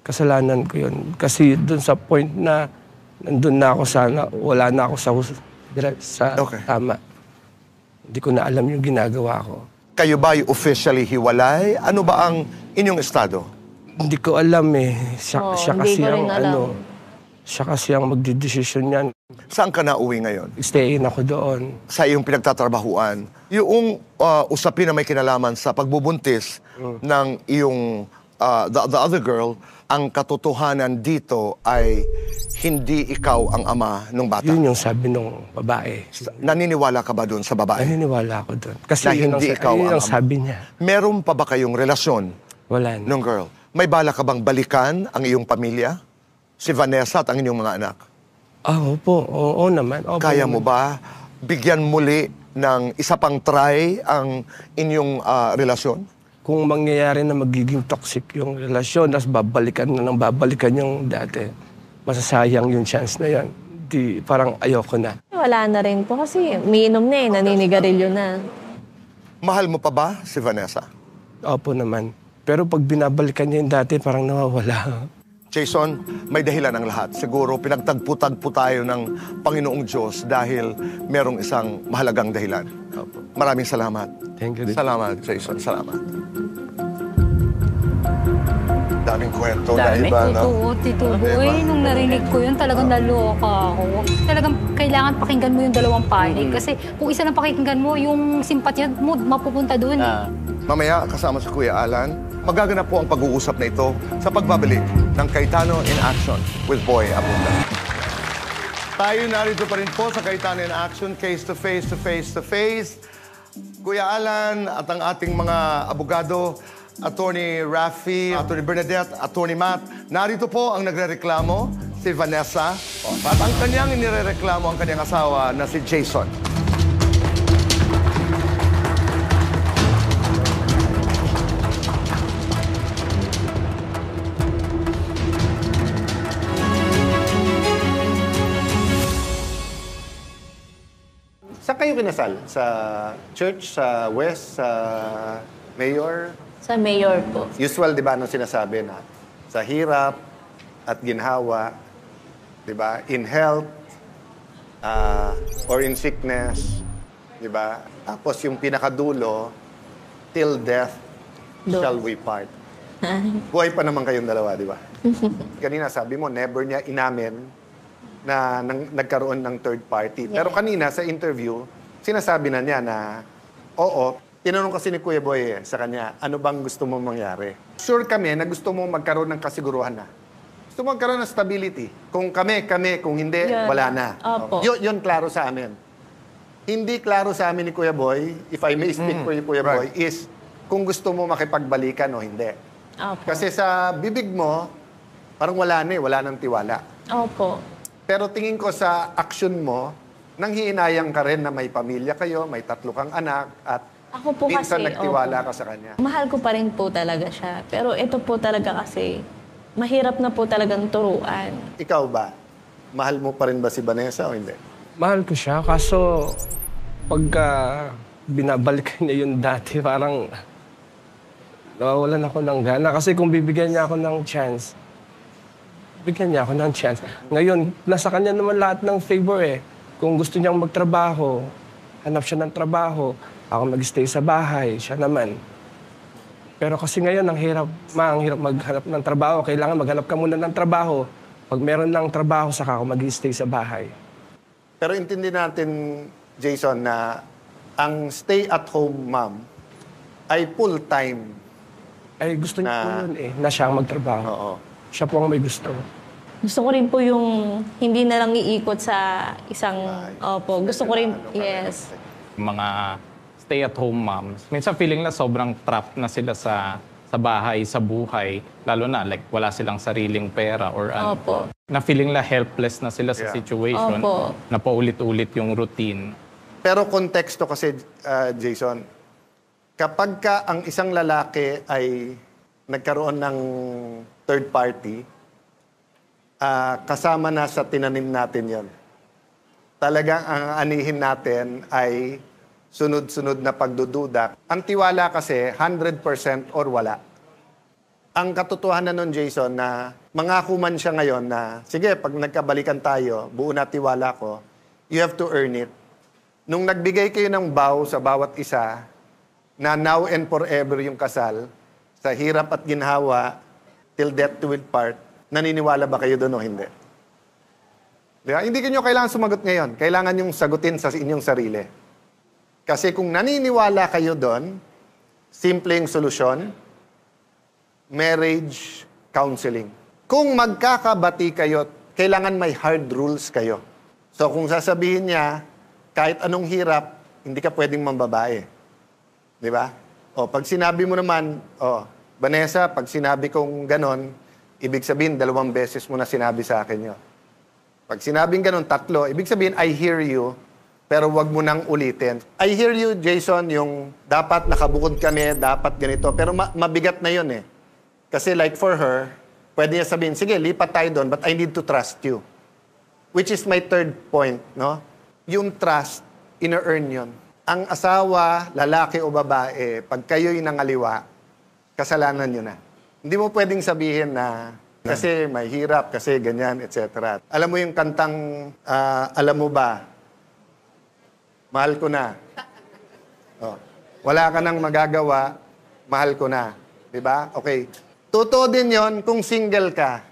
Kasalanan ko yun. Kasi doon sa point na nandun na ako sana, wala na ako sa Okay. tama. Hindi ko na alam yung ginagawa ko. Kayo ba ay officially hiwalay? Ano ba ang inyong estado? Hindi ko alam eh. Siya hindi kasi ko rin ang alam. siya kasi ang magdidesisyon niyan. Saan ka nauwi ngayon? Stay in ako doon. Sa iyong pinagtatrabahuan, yung usapin na may kinalaman sa pagbubuntis ng iyong the other girl, ang katotohanan dito ay hindi ikaw ang ama ng bata. Yun yung sabi ng babae. Naniniwala ka ba doon sa babae? Naniniwala ako doon. Kasi Na yun hindi ikaw yun ang ang sabi niya. Meron pa ba kayong relasyon Wala na. ng girl? May bala ka bang balikan ang iyong pamilya? Si Vanessa at ang inyong mga anak? Opo. Oo naman. Opo Kaya naman. mo ba bigyan muli ng isa pang try ang inyong relasyon? Kung mangyayari na magiging toxic yung relasyon, tapos babalikan yung dati, masasayang yung chance na yan. Di, parang ayoko na. Wala na rin po kasi umiinom na eh, naninigarilyo na. Mahal mo pa ba si Vanessa? Opo naman. Pero pag binabalikan niya yung dati, parang nawawala. Jason, may dahilan ang lahat. Siguro pinagtagpo-tagpo tayo ng Panginoong Diyos dahil merong isang mahalagang dahilan. Maraming salamat. Thank you. Salamat, Jason. Salamat. Daming kwento na Dami. iba, no? Oo, Tito Boy, nung narinig ko yun, talagang naloka ako. Talagang kailangan pakinggan mo yung dalawang panig. Kasi kung isa lang pakinggan mo, yung simpatya mo mapupunta doon. Mamaya, kasama si Kuya Alan, magaganap po ang pag-uusap na ito sa pagbabalik ng Cayetano in Action with Boy Abunda. Tayo narito pa rin po sa Cayetano in Action, face to face to face to face. Kuya Alan at ang ating mga abogado, Attorney Rafi, Attorney Bernadette, Attorney Matt. Narito po ang nagrereklamo, si Vanessa. At ang kanyang inirereklamo ang kanyang asawa na si Jason. Saan kayo kinasal? Sa church, sa west, sa mayor? Sa mayor po. Usual, di ba, anong sinasabi na sa hirap at ginhawa, di ba, in health or in sickness, di ba? Tapos yung pinakadulo, till death shall we part. Buhay pa naman kayong dalawa, di ba? Kanina sabi mo, never niya inamin na nagkaroon ng third party. Pero kanina sa interview, sinasabi na niya na, oo, tinanong kasi ni Kuya Boy sa kanya, ano bang gusto mo mangyari? Sure kami na gusto mo magkaroon ng kasiguruhan na. Gusto mo magkaroon ng stability. Kung kami, kung hindi, Yun. wala na. Opo. Yun klaro sa amin. Hindi klaro sa amin ni Kuya Boy, if I may speak for you, Kuya Boy, is kung gusto mo makipagbalikan o hindi. Opo. Kasi sa bibig mo, parang wala na wala nang tiwala. Opo. Pero tingin ko sa action mo, nang hiinayang ka rin na may pamilya kayo, may 3 kang anak, at Ako po minsan kasi, nagtiwala opo. ka sa kanya. Mahal ko pa rin po talaga siya. Pero ito po talaga kasi, mahirap na po talagang turuan. Ikaw ba? Mahal mo pa rin ba si Vanessa o hindi? Mahal ko siya, kaso pagka binabalikan niya yung dati, parang nawawalan ako ng gana. Kasi kung bibigyan niya ako ng chance, bigyan niya ako ng chance. Ngayon, nasa kanya naman lahat ng favor eh. Kung gusto niyang magtrabaho, hanap siya ng trabaho, ako mag-stay sa bahay, siya naman. Pero kasi ngayon, ang hirap maghanap ng trabaho. Kailangan maghanap ka muna ng trabaho. Pag meron ng trabaho, saka ako mag-stay sa bahay. Pero intindi natin, Jason, na ang stay-at-home mom ay full-time. Ay, gusto niya po yun na siya ang magtrabaho. Oo. Siya po ang may gusto. Gusto ko rin po yung hindi na lang iikot sa isang... Opo, gusto ko rin... Yes. Mga stay-at-home moms, minsan feeling na sobrang trapped na sila sa bahay, sa buhay. Lalo na, like, wala silang sariling pera or ano. Opo. Na feeling na helpless na sila sa situation. Opo. Na paulit-ulit yung routine. Pero konteksto kasi, Jason, kapag ka ang isang lalaki ay nagkaroon ng third party, kasama na sa tinanim natin yon. Talagang ang anihin natin ay sunod-sunod na pagdududa. Ang tiwala kasi 100% or wala. Ang katotohanan nun, Jason, na mangako man siya ngayon na, sige, pag nagkabalikan tayo, buo na tiwala ko, you have to earn it. Nung nagbigay kayo ng vow sa bawat isa, na now and forever yung kasal, sa hirap at ginhawa, till death will part, naniniwala ba kayo doon o hindi? Diba? Hindi nyo kailangan sumagot ngayon. Kailangan yung sagutin sa inyong sarili. Kasi kung naniniwala kayo doon, simpleng solusyon, marriage counseling. Kung magkakabati kayo, kailangan may hard rules kayo. So kung sasabihin niya, kahit anong hirap, hindi ka pwedeng mambabae. Di ba? O, pag sinabi mo naman, Vanessa, pag sinabi kong ganon, ibig sabihin, 2 beses mo na sinabi sa akin yun. Pag sinabing ganon, 3, ibig sabihin, I hear you, pero wag mo nang ulitin. I hear you, Jason, yung dapat nakabukod kami, dapat ganito, pero mabigat na yun eh. Kasi like for her, pwede niya sabihin, sige, lipat tayo doon, but I need to trust you. Which is my third point, no? Yung trust, ina-earn yun. Ang asawa, lalaki o babae, pag kayo'y nangaliwa, kasalanan nyo na. Hindi mo pwedeng sabihin na kasi may hirap, kasi ganyan, etc. Alam mo yung kantang, alam mo ba, mahal ko na. Wala ka nang magagawa, mahal ko na. Diba? Okay. Totoo din yon kung single ka.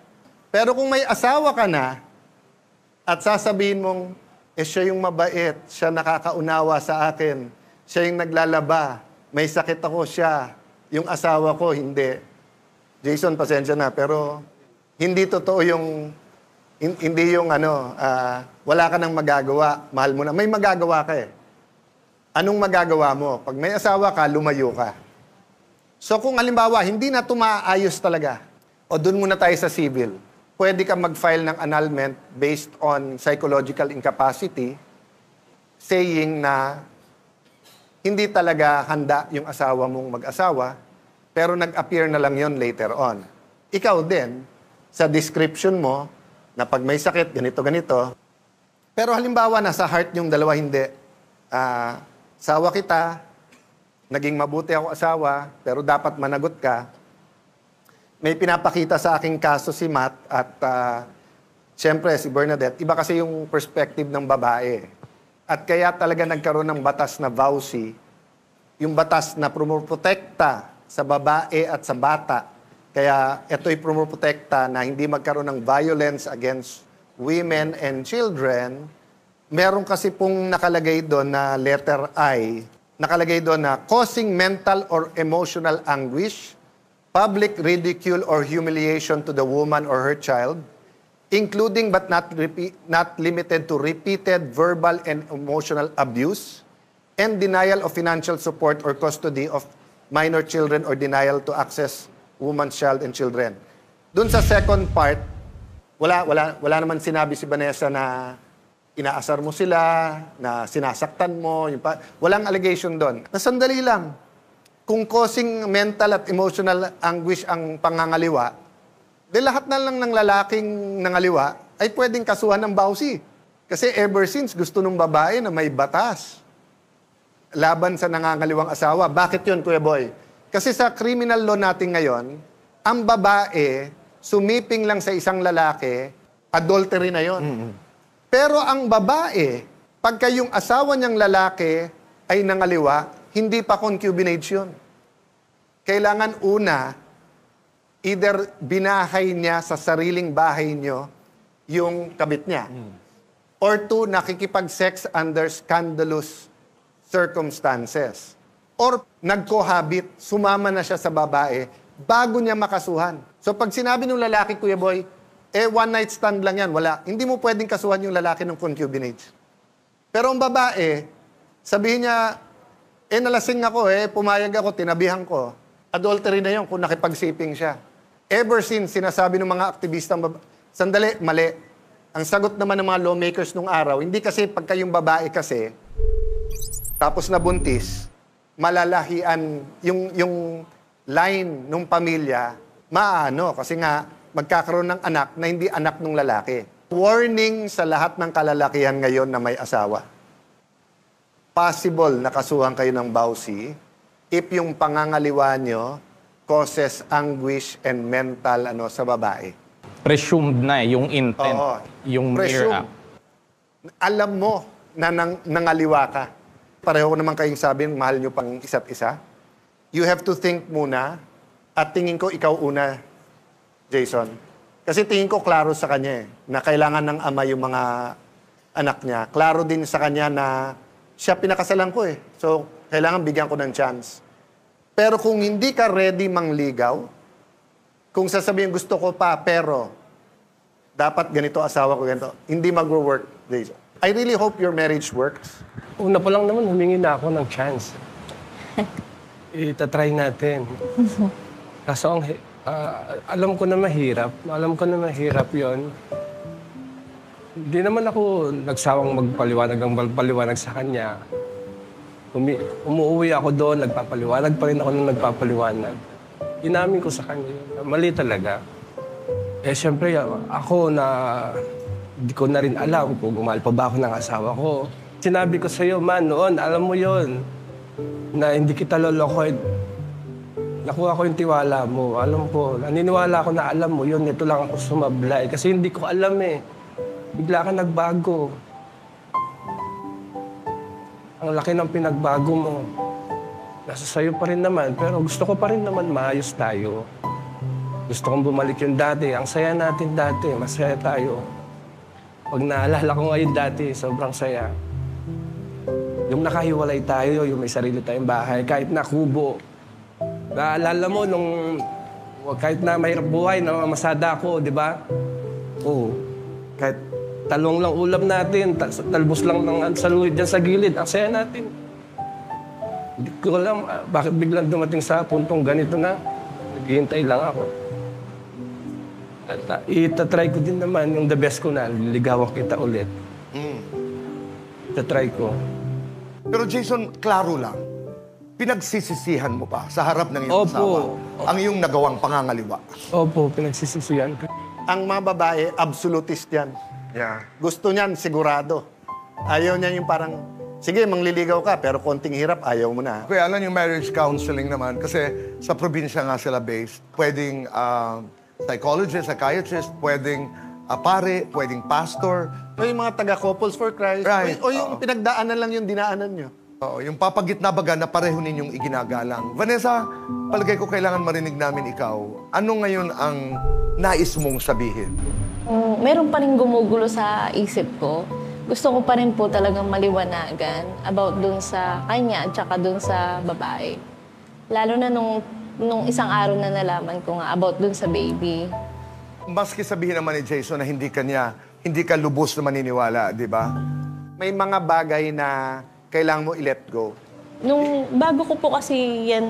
Pero kung may asawa ka na, at sasabihin mong, siya yung mabait, siya nakakaunawa sa akin, siya yung naglalaba, may sakit ako siya, yung asawa ko, hindi. Jason, pasensya na, pero hindi totoo yung, hindi yung wala ka nang magagawa, mahal mo na. May magagawa ka eh. Anong magagawa mo? Pag may asawa ka, lumayo ka. So kung halimbawa, hindi na tumaayos talaga, o dun muna tayo sa civil, pwede ka mag-file ng annulment based on psychological incapacity, saying na hindi talaga handa yung asawa mong mag-asawa, pero nag-appear na lang yon later on. Ikaw din, sa description mo, na pag may sakit, ganito. Pero halimbawa, nasa heart yung dalawa hindi. Asawa kita, naging mabuti ako asawa, pero dapat managot ka. May pinapakita sa aking kaso si Matt at siyempre si Bernadette. Iba kasi yung perspective ng babae. At kaya talaga nagkaroon ng batas na VAUSI, yung batas na pumuprotekta sa babae at sa bata. Kaya ito'y pumuprotekta na hindi magkaroon ng violence against women and children. Meron kasi pong nakalagay doon na letter I, nakalagay doon na causing mental or emotional anguish, public ridicule or humiliation to the woman or her child, including but not limited to repeated verbal and emotional abuse, and denial of financial support or custody of minor children or denial to access woman's child and children. Doon sa second part, wala naman sinabi si Vanessa na inaasar mo sila, na sinasaktan mo, walang allegation doon. Nasandali lang. Kung causing mental at emotional anguish ang pangangaliwa, di lahat na lang ng lalaking nangaliwa ay pwedeng kasuhan ng VAUSI. Kasi ever since, gusto ng babae na may batas laban sa nangangaliwang asawa. Bakit yun, Kuya Boy? Kasi sa criminal law natin ngayon, ang babae, sumiping lang sa isang lalaki, adultery na yon. Pero ang babae, pagka yung asawa niyang lalaki ay nangaliwa, hindi pa concubinage yun. Kailangan una, either binahay niya sa sariling bahay niyo yung kabit niya. Or 2, nakikipag-sex under scandalous circumstances. Or nag-cohabit, sumama na siya sa babae bago niya makasuhan. So pag sinabi ng lalaki, Kuya Boy, one night stand lang yan, wala. Hindi mo pwedeng kasuhan yung lalaki ng concubinage. Pero ang babae, sabihin niya, nalasing ako pumayag ako, tinabihan ko. Adultery na yun kung nakipagsiping siya. Ever since, sinasabi ng mga aktivistang sandali, mali. Ang sagot naman ng mga lawmakers nung araw, hindi kasi pagka yung babae kasi, tapos nabuntis, malalahian yung line ng pamilya, maano, kasi nga, magkakaroon ng anak na hindi anak ng lalaki. Warning sa lahat ng kalalakihan ngayon na may asawa. Possible na kasuhan kayo ng bawsi if yung pangangaliwa nyo causes anguish and mental sa babae. Presumed na yung intent, Oo. yung mere act. Alam mo na nangaliwa ka. Pareho naman kayong sabing mahal nyo pang isa't isa. You have to think muna at tingin ko ikaw una, Jason. Kasi tingin ko klaro sa kanya na kailangan ng ama yung mga anak niya. Klaro din sa kanya na siya pinakasalan ko So, kailangan bigyan ko ng chance. Pero kung hindi ka ready mangligaw, kung sasabihin gusto ko pa, pero dapat ganito asawa ko, ganito, hindi mag-work, Jason. I really hope your marriage works. Una pa lang naman, humingi na ako ng chance. Itatry natin. Kaso alam ko na mahirap. Alam ko na mahirap yon. Hindi naman ako nagsawang magpaliwanag sa kanya. Umuwi ako doon, nagpapaliwanag pa rin ako nung nagpapaliwanag. Inamin ko sa kanya yun. Mali talaga. Siyempre, ako na hindi ko na rin alam kung mahal pa ba ako ng asawa ko. Sinabi ko sa'yo, man, noon, alam mo yon na hindi kita lolokohin. Nakuha ko yung tiwala mo. Alam ko, naniniwala ko na alam mo yun. Ito lang ako sumablay. Kasi hindi ko alam Bigla ka nagbago. Ang laki ng pinagbago mo. Nasa sayo pa rin naman, pero gusto ko pa rin naman maayos tayo. Gusto kong bumalik yung dati. Ang saya natin dati, masaya tayo. Pag naalala ko ngayon dati, sobrang saya. Yung nakahiwalay tayo, yung may sarili tayong bahay, kahit na kubo. Naalala mo nung kahit na mahirap buhay, masada ako, di ba? Oo. Kahit talong lang ulam natin, talbos lang ng saluid dyan sa gilid, ang saya natin. Hindi ko alam bakit biglang dumating sa puntong ganito na. Naghihintay lang ako. At itatry ko din naman yung the best ko na, liligawan kita ulit. Itatry ko. Pero Jason, klaro lang. Pinagsisisihan mo pa sa harap ng iyong asawa ang iyong nagawang pangangaliwa. Opo, pinagsisisihan ko. Ang mga babae, absolutist yan. Yeah. Gusto niyan, sigurado. Ayaw niya yung parang, sige, mangliligaw ka, pero konting hirap, ayaw mo na. Kaya alam yung marriage counseling naman, kasi sa probinsya nga sila based, pwedeng psychologist, psychiatrist, pwedeng pare, pwedeng pastor. O yung mga taga-couples for Christ. Right. O yung pinagdaanan lang yung dinaanan nyo. Oo, yung papagitna baga na pareho ninyong iginagalang. Vanessa, palagay ko kailangan marinig namin ikaw. Ano ngayon ang nais mong sabihin? Meron pa rin gumugulo sa isip ko. Gusto ko pa rin po talagang maliwanagan about dun sa kanya at saka dun sa babae. Lalo na nung isang araw na nalaman ko nga about dun sa baby. Maski sabihin naman ni Jason na hindi ka lubos na maniniwala, di ba? May mga bagay na kailangan mo i-let go. Nung bago ko po kasi yan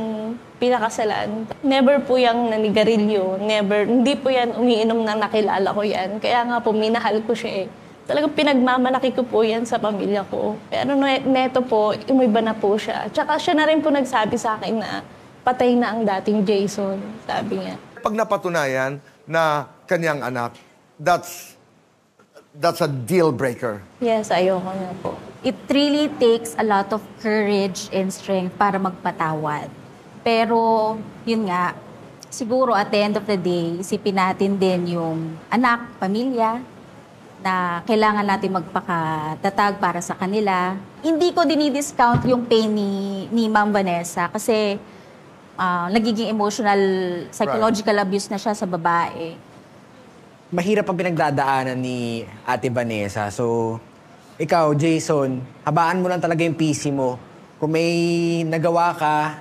pinakasalan, never po yung nanigarilyo, hindi po yan umiinom na nakilala ko yan. Kaya nga po, minahal ko siya Talagang pinagmamalaki ko po yan sa pamilya ko. Pero neto po, umiba na po siya. Tsaka siya na rin po nagsabi sa akin na patay na ang dating Jason, sabi niya. Pag napatunayan na kanyang anak, that's a deal breaker. Yes, ayoko na po. It really takes a lot of courage and strength para magpatawad. Pero, yun nga, siguro at the end of the day, isipin natin din yung anak, pamilya, na kailangan natin magpakatatag para sa kanila. Hindi ko dinidiscount yung pain ni Ma'am Vanessa kasi nagiging emotional, psychological abuse na siya sa babae. Mahirap ang pinagdadaanan ni Ate Vanessa. So, ikaw, Jason, habaan mo lang talaga yung PC mo. Kung may nagawa ka,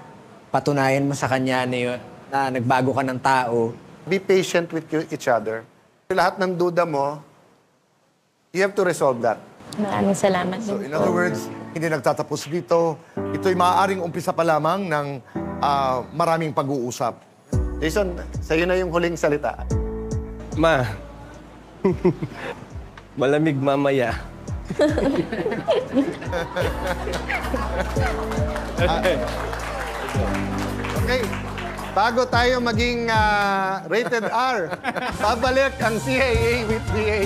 patunayan mo sa kanya na yun, na nagbago ka ng tao. Be patient with each other. Lahat ng duda mo, you have to resolve that. Maraming salamat. So in other words, hindi nagtatapos dito. Ito'y maaaring umpisa pa lamang ng maraming pag-uusap. Jason, sa'yo na yung huling salita. Ma, malamig mamaya. Okay. Bago tayo maging rated R, babalik ang CAA with DA.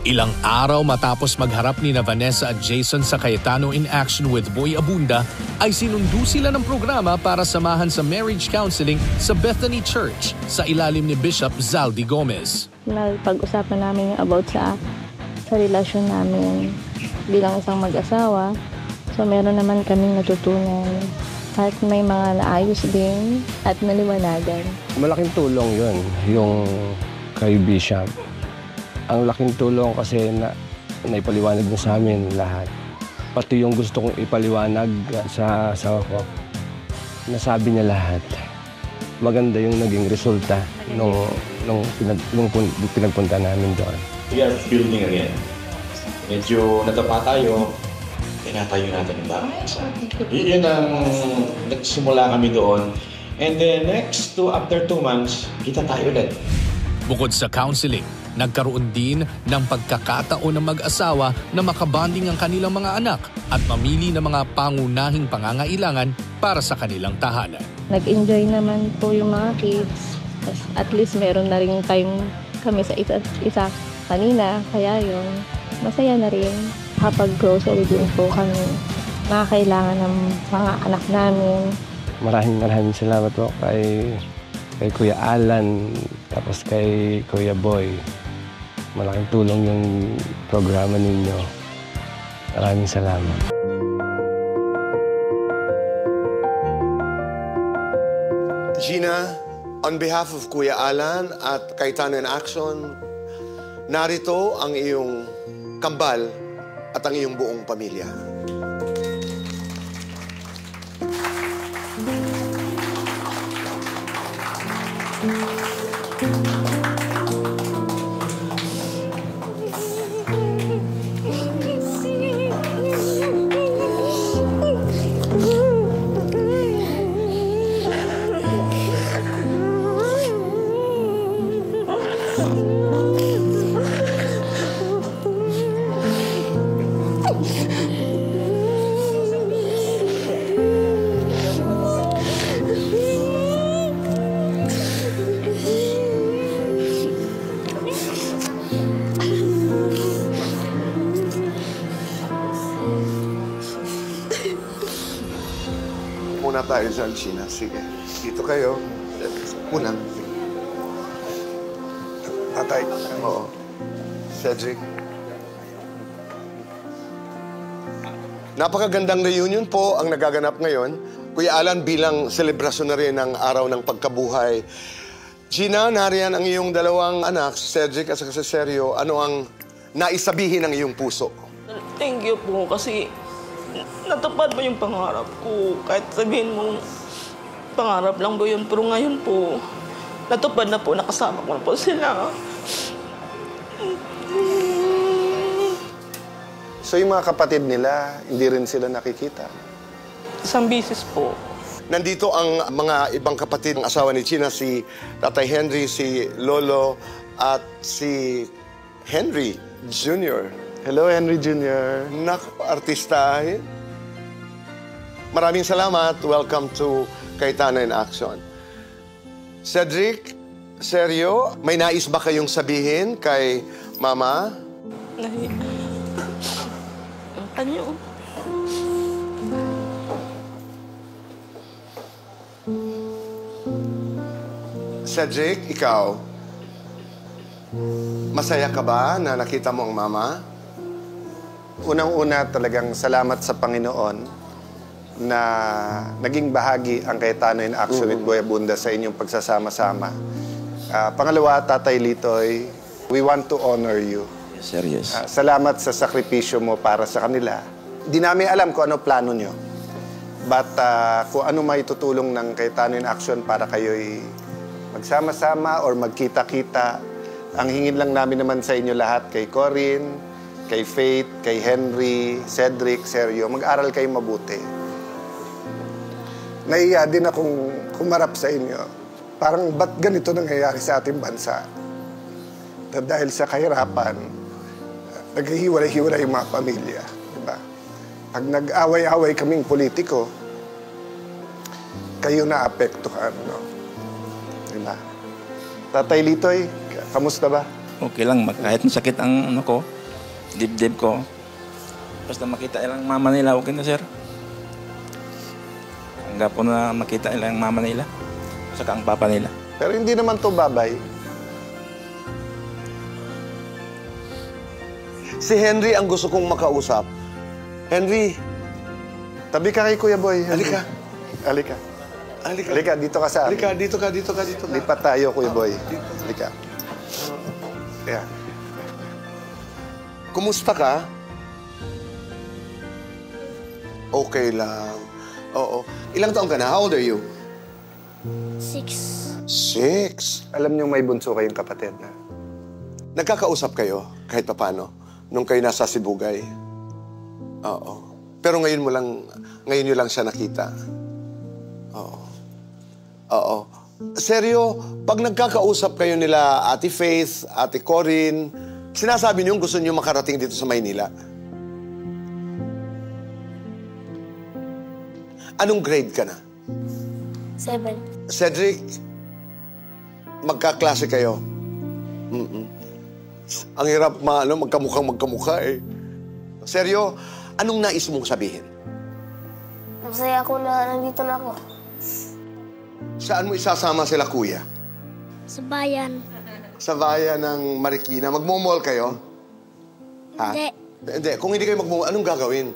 Ilang araw matapos magharap ni Vanessa at Jason sa Cayetano in Action with Boy Abunda, ay sinundo sila ng programa para samahan sa marriage counseling sa Bethany Church sa ilalim ni Bishop Zaldi Gomez. Pag-usapan namin yung about sa relasyon namin bilang isang mag-asawa. So meron naman kaming natutunan at may mga naayos din at naliwanagan. Malaking tulong yun, yung kay Bishop. Ang laking tulong kasi na naipaliwanag mo sa amin lahat. Pati yung gusto kong ipaliwanag sa asawa ko, nasabi niya lahat. Maganda yung naging resulta nung pinagpunta namin doon. We are building again. Medyo natapa tayo, tinatayo natin yung bahay. Yun ang nagsimula kami doon. And then after 2 months, kita tayo ulit. Bukod sa counseling, nagkaroon din ng pagkakataon ng mag-asawa na makabanding ang kanilang mga anak at mamili ng mga pangunahing pangangailangan para sa kanilang tahanan. Nag-enjoy naman po yung mga kids. At least meron na rin time kami sa isa kanina. Kaya yun, masaya na rin. Kapag grocery din po kami, nakakailangan ng mga anak namin. Maraming salamat po kay Kuya Alan, tapos kay Kuya Boy. Malaking tulong yung programa ninyo. Maraming salamat. Gina, on behalf of Kuya Alan at Cayetano in Action, narito ang iyong kambal at ang iyong buong pamilya. Muna tayo dyan, Gina. Sige. Dito kayo. Muna. Tatay. Oo. Cedric. Napakagandang reunion po ang nagaganap ngayon. Kuya Alan, bilang selebrasyon na rin ng araw ng pagkabuhay. Gina, nariyan ang iyong dalawang anak, Cedric at si Sergio. Ano ang naisabihin ng iyong puso? Thank you po kasi natupad mo yung pangarap ko. Kahit sabihin mo, pangarap lang po yun. Pero ngayon po, natupad na po, nakasama ko na po sila. So yung mga kapatid nila, hindi rin sila nakikita? Isang bisis po. Nandito ang mga ibang kapatid ng asawa ni Gina, si Tatay Henry, si Lolo, at si Henry Jr. Hello, Henry Jr. Artista. Maraming salamat. Welcome to Cayetano in Action. Cedric, Sergio, may nais ba kayong sabihin kay Mama? Ano? Cedric, ikaw, masaya ka ba na nakita mo ang Mama? Unang-una talagang salamat sa Panginoon na naging bahagi ang Cayetano in Action with Boy Abunda sa inyong pagsasama-sama. Pangalawa, Tatay Litoy, we want to honor you. Yes, sir, yes. Salamat sa sakripisyo mo para sa kanila. Di namin alam kung ano plano nyo. But kung ano may tutulong ng Cayetano in Action para kayo'y magsama-sama or magkita-kita, ang hingin lang namin naman sa inyo lahat, kay Corinne, kay Faith, kay Henry, Cedric, Sergio, mag-aral kayo mabuti. Naiya din akong humarap sa inyo. Parang ba't ganito nangyayari sa ating bansa? Dahil sa kahirapan, naghihiwalay-hiwalay yung mga pamilya. Diba? Pag nag-away-away kaming politiko, kayo naapektuhan, no? Diba? Tatay Litoy, kamusta ba? Okay lang, kahit masakit ang ano ko, dibdib ko. Basta makita ilang mama nila, okay na, sir. Hanggang po na makita ilang mama nila, saka ang papa nila. Pero hindi naman to babay. Si Henry ang gusto kong makausap. Henry, tabi ka kay Kuya Boy. Halika. Halika. Halika. Halika, dito ka sa amin. Halika, dito ka, dito ka, dito ka. Lipat tayo, Kuya Boy. Halika. Kaya. Kumusta ka? Okay lang. Oo. Ilang taon ka na? How old are you? 6. 6? Alam niyo may bunso kayong kapatid na. Nagkakausap kayo kahit paano nung kayo nasa Sibugay? Oo. Pero ngayon nyo lang siya nakita. Oo. Oo. Seryo, pag nagkakausap kayo nila Ate Faith, Ate Corinne, sinasabi niyo gusto niyo makarating dito sa Maynila? Anong grade ka na? 7. Cedric, magkaklase kayo? Ang hirap magkamukha eh. Seryo, anong nais mong sabihin? Masaya ako na nandito na ako. Saan mo isasama sila, kuya? Sa bayan. Sa bayan ng Marikina. Magmo-mall kayo? Ha? Hindi. Hindi. Kung hindi kayo magmo-mall, anong gagawin?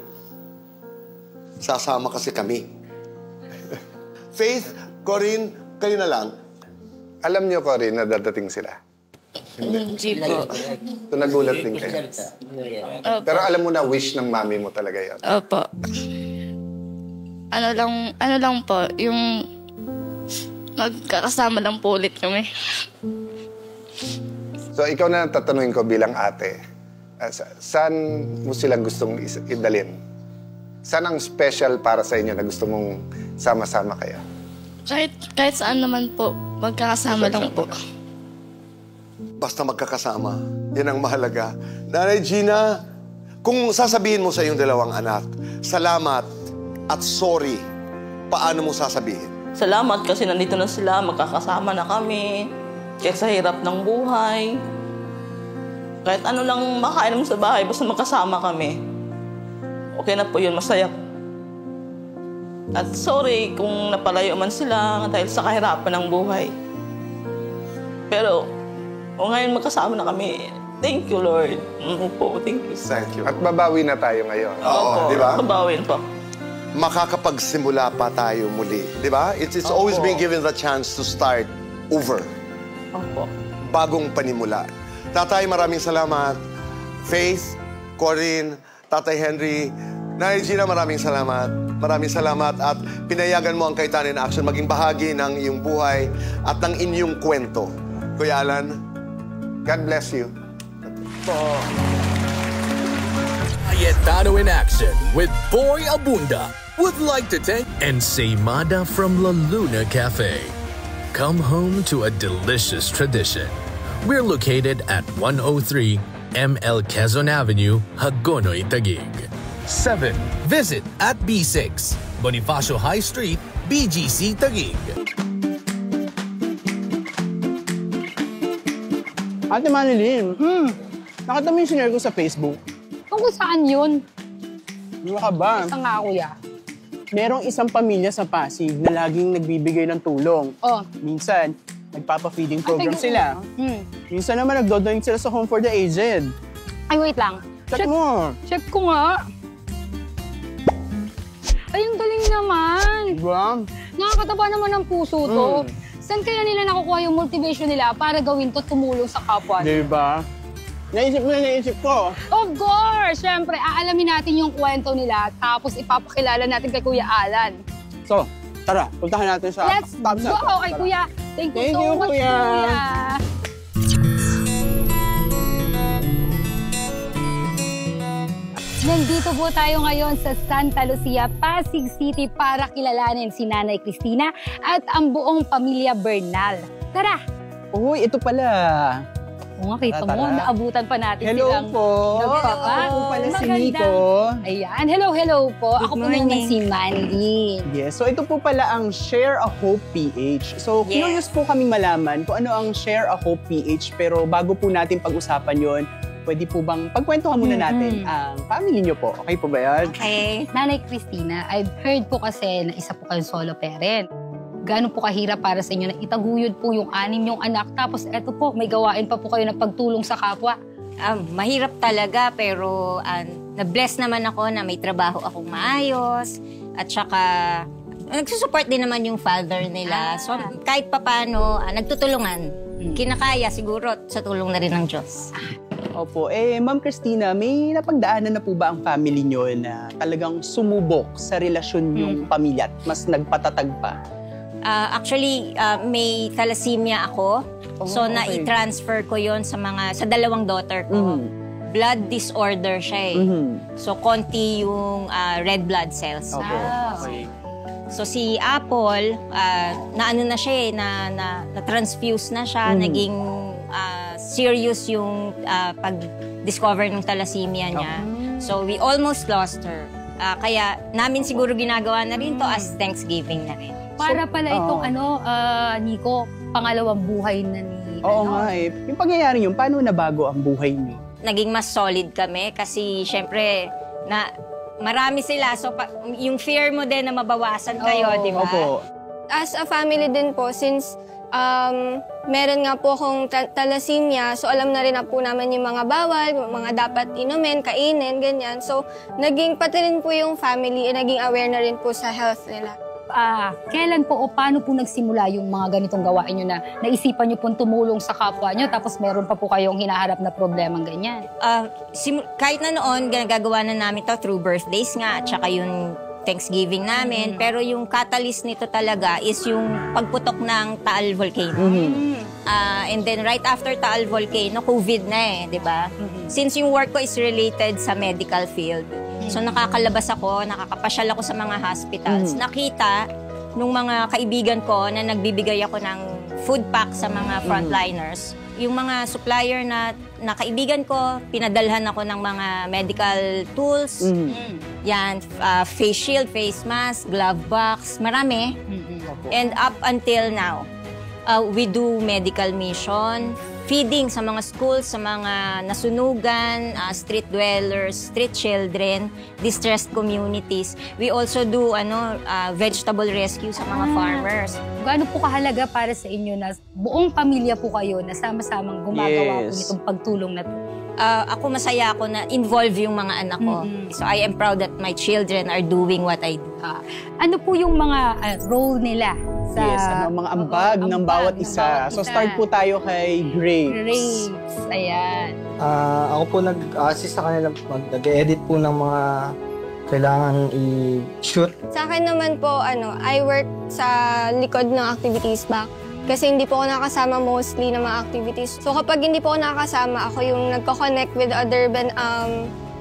Sasama kasi kami. Faith, Corinne, kayo na lang. Alam niyo, Corinne, na dadating sila. Hindi po. So, nagulat din kayo. Pero alam mo na, wish ng mami mo talaga yun. Opo. Ano lang po, yung magkakasama lang po ulit kami. So, ikaw na tatanungin ko bilang ate. Saan mo silang gustong idalin? Saan ang special para sa inyo na gusto mong sama-sama kayo? Kahit saan naman po, magkakasama lang po. Basta magkakasama. Yan ang mahalaga. Nanay Gina, kung sasabihin mo sa iyong dalawang anak, salamat at sorry, paano mo sasabihin? Salamat kasi nandito na sila, magkakasama na kami. Kahit sa hirap ng buhay. Kahit ano lang makain mo sa bahay, basta magkasama kami. Okay na po yun, masaya. At sorry kung napalayo man sila dahil sa kahirapan ng buhay. Pero, ngayon magkasama na kami. Thank you, Lord. Thank you. Thank you. At babawi na tayo ngayon. Oo, di ba? Babawin po. Makakapagsimula pa tayo muli. Di ba? It's always being given the chance to start over. Opo. Bagong panimula. Tatay, maraming salamat. Faith, Corinne, Tatay Henry, Nanay Gina, maraming salamat. Maraming salamat at pinayagan mo ang Cayetano in Action maging bahagi ng iyong buhay at ng inyong kwento. Kuya Alan, God bless you. Cayetano in Action with Boy Abunda would like to thank Ensaymada from La Luna Cafe. Come home to a delicious tradition. We're located at 103 ML Quezon Avenue, Hagonoy, Taguig. 7. Visit at B6, Bonifacio High Street, BGC, Taguig. Ate Manilin, nakita mo yung sinare ko sa Facebook? Kung saan yun? Ano ka ba? Saan nga, kuya? Merong isang pamilya sa Pasig na laging nagbibigay ng tulong. Oh. Minsan, nagpapa-feeding program sige. sila. Minsan naman nagdodonate sila sa Home for the Aged. Ay, wait lang. Check mo. Check ko nga. Ay, ang galing naman. Diba? Nakakataba naman ng puso to. Saan kaya nila nakukuha yung motivation nila para gawin to, tumulong sa kapwa? Diba? Naisip ko. Of course! Siyempre, aalamin natin yung kwento nila tapos ipapakilala natin kay Kuya Alan. So, tara, puntahan natin sa... Let's go! Okay, Kuya. Thank you so much, Kuya. Nandito po tayo ngayon sa Santa Lucia, Pasig City para kilalanin si Nanay Cristina at ang buong pamilya Bernal. Tara! Uy, ito pala. Oo nga, kita mo, naabutan pa natin silang po. nagpapa. Ako pala si Maganda. Nico. Ayan, hello po. Good Ako po morning. naman si Mandy. Yes, so ito po pala ang Share a Hope PH. So, curious po kaming malaman kung ano ang Share a Hope PH. Pero bago po natin pag-usapan yon, pwede po bang pagkwentuhan muna natin ang family niyo po? Okay po ba yan? Okay. Nanay Cristina, I've heard po kasi na isa po kayong solo parent. Gaano po kahirap para sa inyo na itaguyod po yung 6 niyong anak, tapos eto po, may gawain pa po kayo na pagtulong sa kapwa. Mahirap talaga, pero na-bless naman ako na may trabaho akong maayos. At saka, nagsusupport din naman yung father nila. So, kahit papano, nagtutulungan. Kinakaya siguro sa tulong na rin ng Diyos. Opo. Ma'am Cristina, may napagdaanan na po ba ang family niyo na talagang sumubok sa relasyon yung pamilya at mas nagpatatag pa? Actually, may thalassemia ako. So, na-transfer ko yon sa dalawang daughter ko. Blood disorder siya So, konti yung red blood cells. Okay. So, si Apple, naano na siya na-transfuse na siya. Naging serious yung pag-discover ng thalassemia niya. So, we almost lost her. Kaya namin siguro ginagawa na rin to as Thanksgiving na rin. Para pala itong Nico, pangalawang buhay na ni... Oo nga Yung pangyayari yun, paano nabago ang buhay niyo? Naging mas solid kami kasi syempre marami sila. So yung fear mo din na mabawasan kayo, di ba? Opo. As a family din po, since meron nga po akong thalassemia, so alam na rin na po namin yung mga bawal, mga dapat inumin, kainin, ganyan. So naging pati rin po yung family, naging aware na rin po sa health nila. Kailan po o paano po nagsimula yung mga ganitong gawain nyo na naisipan nyo pong tumulong sa kapwa nyo tapos meron pa po kayong hinaharap na problemang ganyan? Kahit na noon, gagawa na namin to through birthdays nga at saka yung Thanksgiving namin. Pero yung catalyst nito talaga is yung pagputok ng Taal Volcano. And then right after Taal Volcano, COVID na di ba? Since yung work ko is related sa medical field, so nakakalabas ako, nakakapasyal ako sa mga hospitals. Nakita nung mga kaibigan ko na nagbibigay ako ng food pack sa mga frontliners. Yung mga supplier na kaibigan ko, pinadalhan ako ng mga medical tools. Yan, face shield, face mask, glove box, marami. And up until now, we do medical mission, feeding sa mga schools, sa mga nasunugan, street dwellers, street children, distressed communities. We also do vegetable rescue sa mga farmers. Gaano po kahalaga para sa inyo na buong pamilya po kayo na sama-samang gumagawa po nitong pagtulong na to? Ako masaya ako na involve yung mga anak ko. So I am proud that my children are doing what I do. Ano po yung mga role nila? Mga ambag ng bawat isa. So start po tayo kay Grapes. Ayan. Ako po nag-assist sa kanila, nag-edit po ng mga kailangan i-shoot. Sa akin naman po, I work sa likod ng activities back. Kasi hindi po ako nakasama mostly ng mga activities. So kapag hindi po ako nakasama, ako yung nagko-connect with other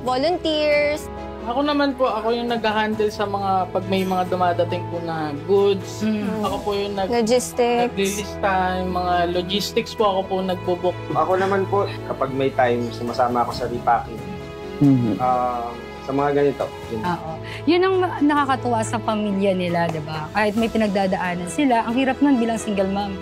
volunteers. Ako naman po, ako yung nag-handle sa mga, pag may mga dumadating po na goods. Ako po yung naglilista, yung mga logistics po, ako po nagbo-book. Ako naman po, kapag may time, sumasama ako sa repacking. Sa mga ganito. Yun ang nakakatuwa sa pamilya nila, di ba? Kahit may pinagdadaanan sila, ang hirap nun bilang single mom.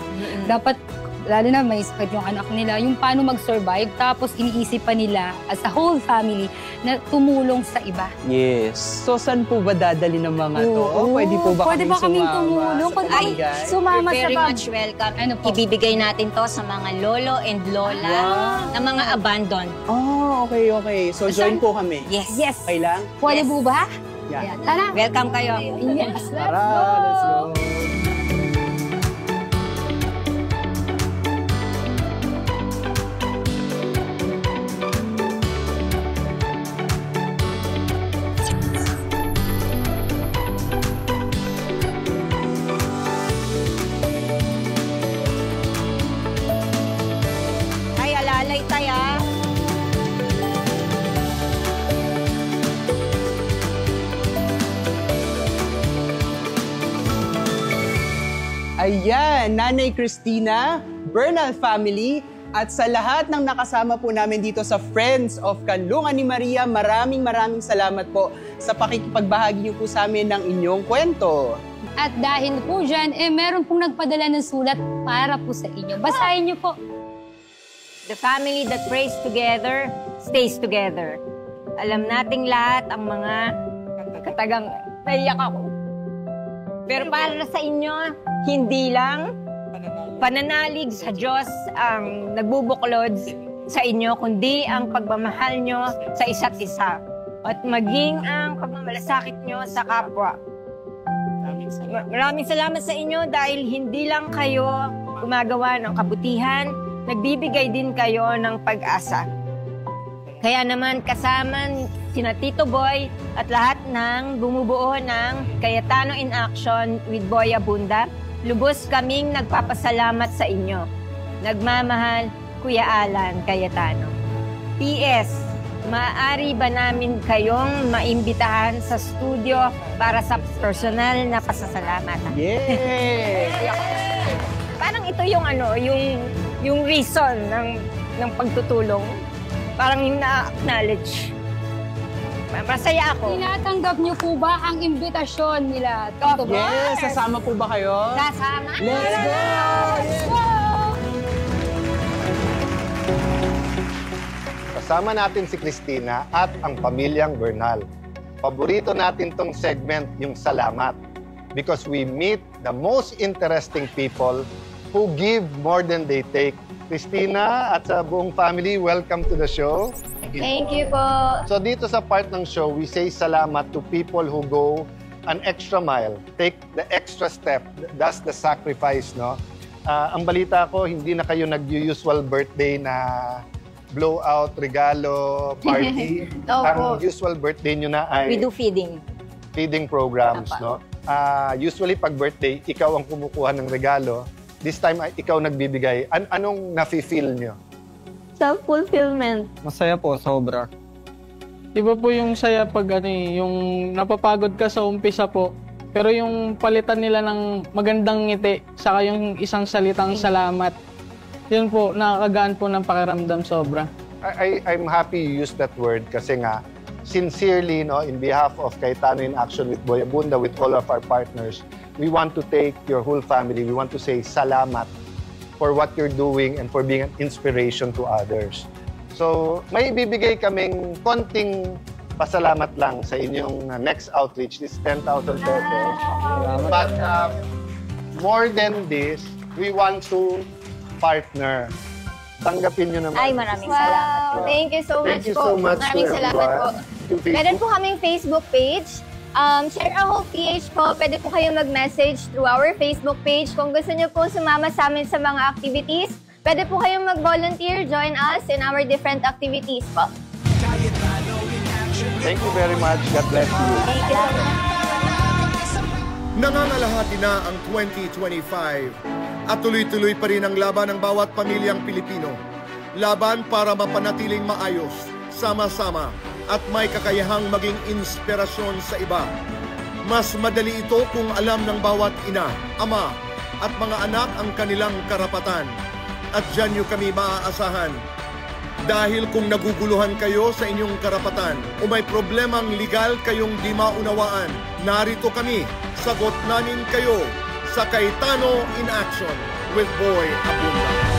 Dapat, lalo na may sakit yung anak nila, yung paano mag-survive, tapos iniisip pa nila as a whole family na tumulong sa iba. Yes. So, saan po ba dadali ng mga to? Pwede po ba kaming tumulong? Pwede ba sumama You're very much welcome. Ibibigay natin to sa mga lolo and lola na mga abandoned. Okay. So, join po kami. Yes. Okay lang? Pwede po ba? Yeah. Tara. Welcome kayo. Yes, Tara, let's go. Tay, alalay tay ah. Ayan, Nanay Cristina, Bernal family, at sa lahat ng nakasama po namin dito sa Friends of Kanlungan ni Maria, maraming salamat po sa pakikipagbahagi niyo po sa amin ng inyong kwento. At dahil po dyan, meron pong nagpadala ng sulat para po sa inyo. Basahin niyo po. The family that prays together, stays together. Alam nating lahat ang mga katagang naiyak ako. Pero para sa inyo, hindi lang pananalig sa Diyos ang nagbubuklod sa inyo, kundi ang pagmamahal nyo sa isa't isa at maging ang pagmamalasakit nyo sa kapwa. Maraming salamat sa inyo dahil hindi lang kayo gumagawa ng kabutihan, nagbibigay din kayo ng pag-asa. Kaya naman kasama sina Tito Boy at lahat ng bumubuo ng Cayetano in Action with Boy Abunda, lubos kaming nagpapasalamat sa inyo. Nagmamahal, Kuya Alan Cayetano. P.S. Maaari ba namin kayong maimbitahan sa studio para sa personal na pasasalamatan? Yeah! Parang ito yung yung reason ng pagtutulong. Parang yung na-acknowledge. Masaya ako. Tinatanggap niyo po ba ang imbitasyon nila? Tito Boy? Yes, sasama po ba kayo? Sasama. Let's go! Let's go! Kasama natin si Cristina at ang pamilyang Bernal. Paborito natin tong segment, yung salamat. Because we meet the most interesting people who give more than they take. Cristina at sa buong family, welcome to the show. Thank you po. So dito sa part ng show, we say salamat to people who go an extra mile, take the extra step, that's the sacrifice, no? Ang balita ko, hindi na kayo nag-usual birthday na blowout, regalo, party. Ang usual birthday nyo na ay... We do feeding. Feeding programs, no? Usually pag birthday, ikaw ang kumukuha ng regalo. This time, ikaw nagbibigay. Anong nafe-feel nyo? Self-fulfillment. Masaya po, sobra. Iba po yung saya pag yung napapagod ka sa umpisa po. Pero yung palitan nila ng magandang ngiti, saka yung isang salitang salamat, yun po, nakakagaan po ng pakiramdam sobra. I'm happy you used that word kasi nga, sincerely, no, in behalf of Cayetano in Action with Boy Abunda, with all of our partners, we want to take your whole family, we want to say salamat for what you're doing and for being an inspiration to others. So, may bibigay kaming konting pasalamat lang sa inyong next outreach, this 10,000 pesos. But more than this, we want to partner. Tanggapin nyo naman. Ay, maraming salamat. Wow, thank you so much Thank you po. so much. Maraming salamat po. Meron po kaming Facebook page. Share a Hope PH po. Pwede po kayong mag-message through our Facebook page. Kung gusto nyo po sumama sa amin sa mga activities, pwede po kayong mag-volunteer, join us in our different activities po. Thank you very much. God bless you. Thank you. Nangangalahati na ang 2025 at tuloy-tuloy pa rin ang laban ng bawat pamilyang Pilipino. Laban para mapanatiling maayos, sama-sama at may kakayahang maging inspirasyon sa iba. Mas madali ito kung alam ng bawat ina, ama at mga anak ang kanilang karapatan. At dyan nyo kami maaasahan. Dahil kung naguguluhan kayo sa inyong karapatan o may problemang legal kayong di maunawaan, narito kami, sagot namin kayo sa Cayetano in Action with Boy Abunda.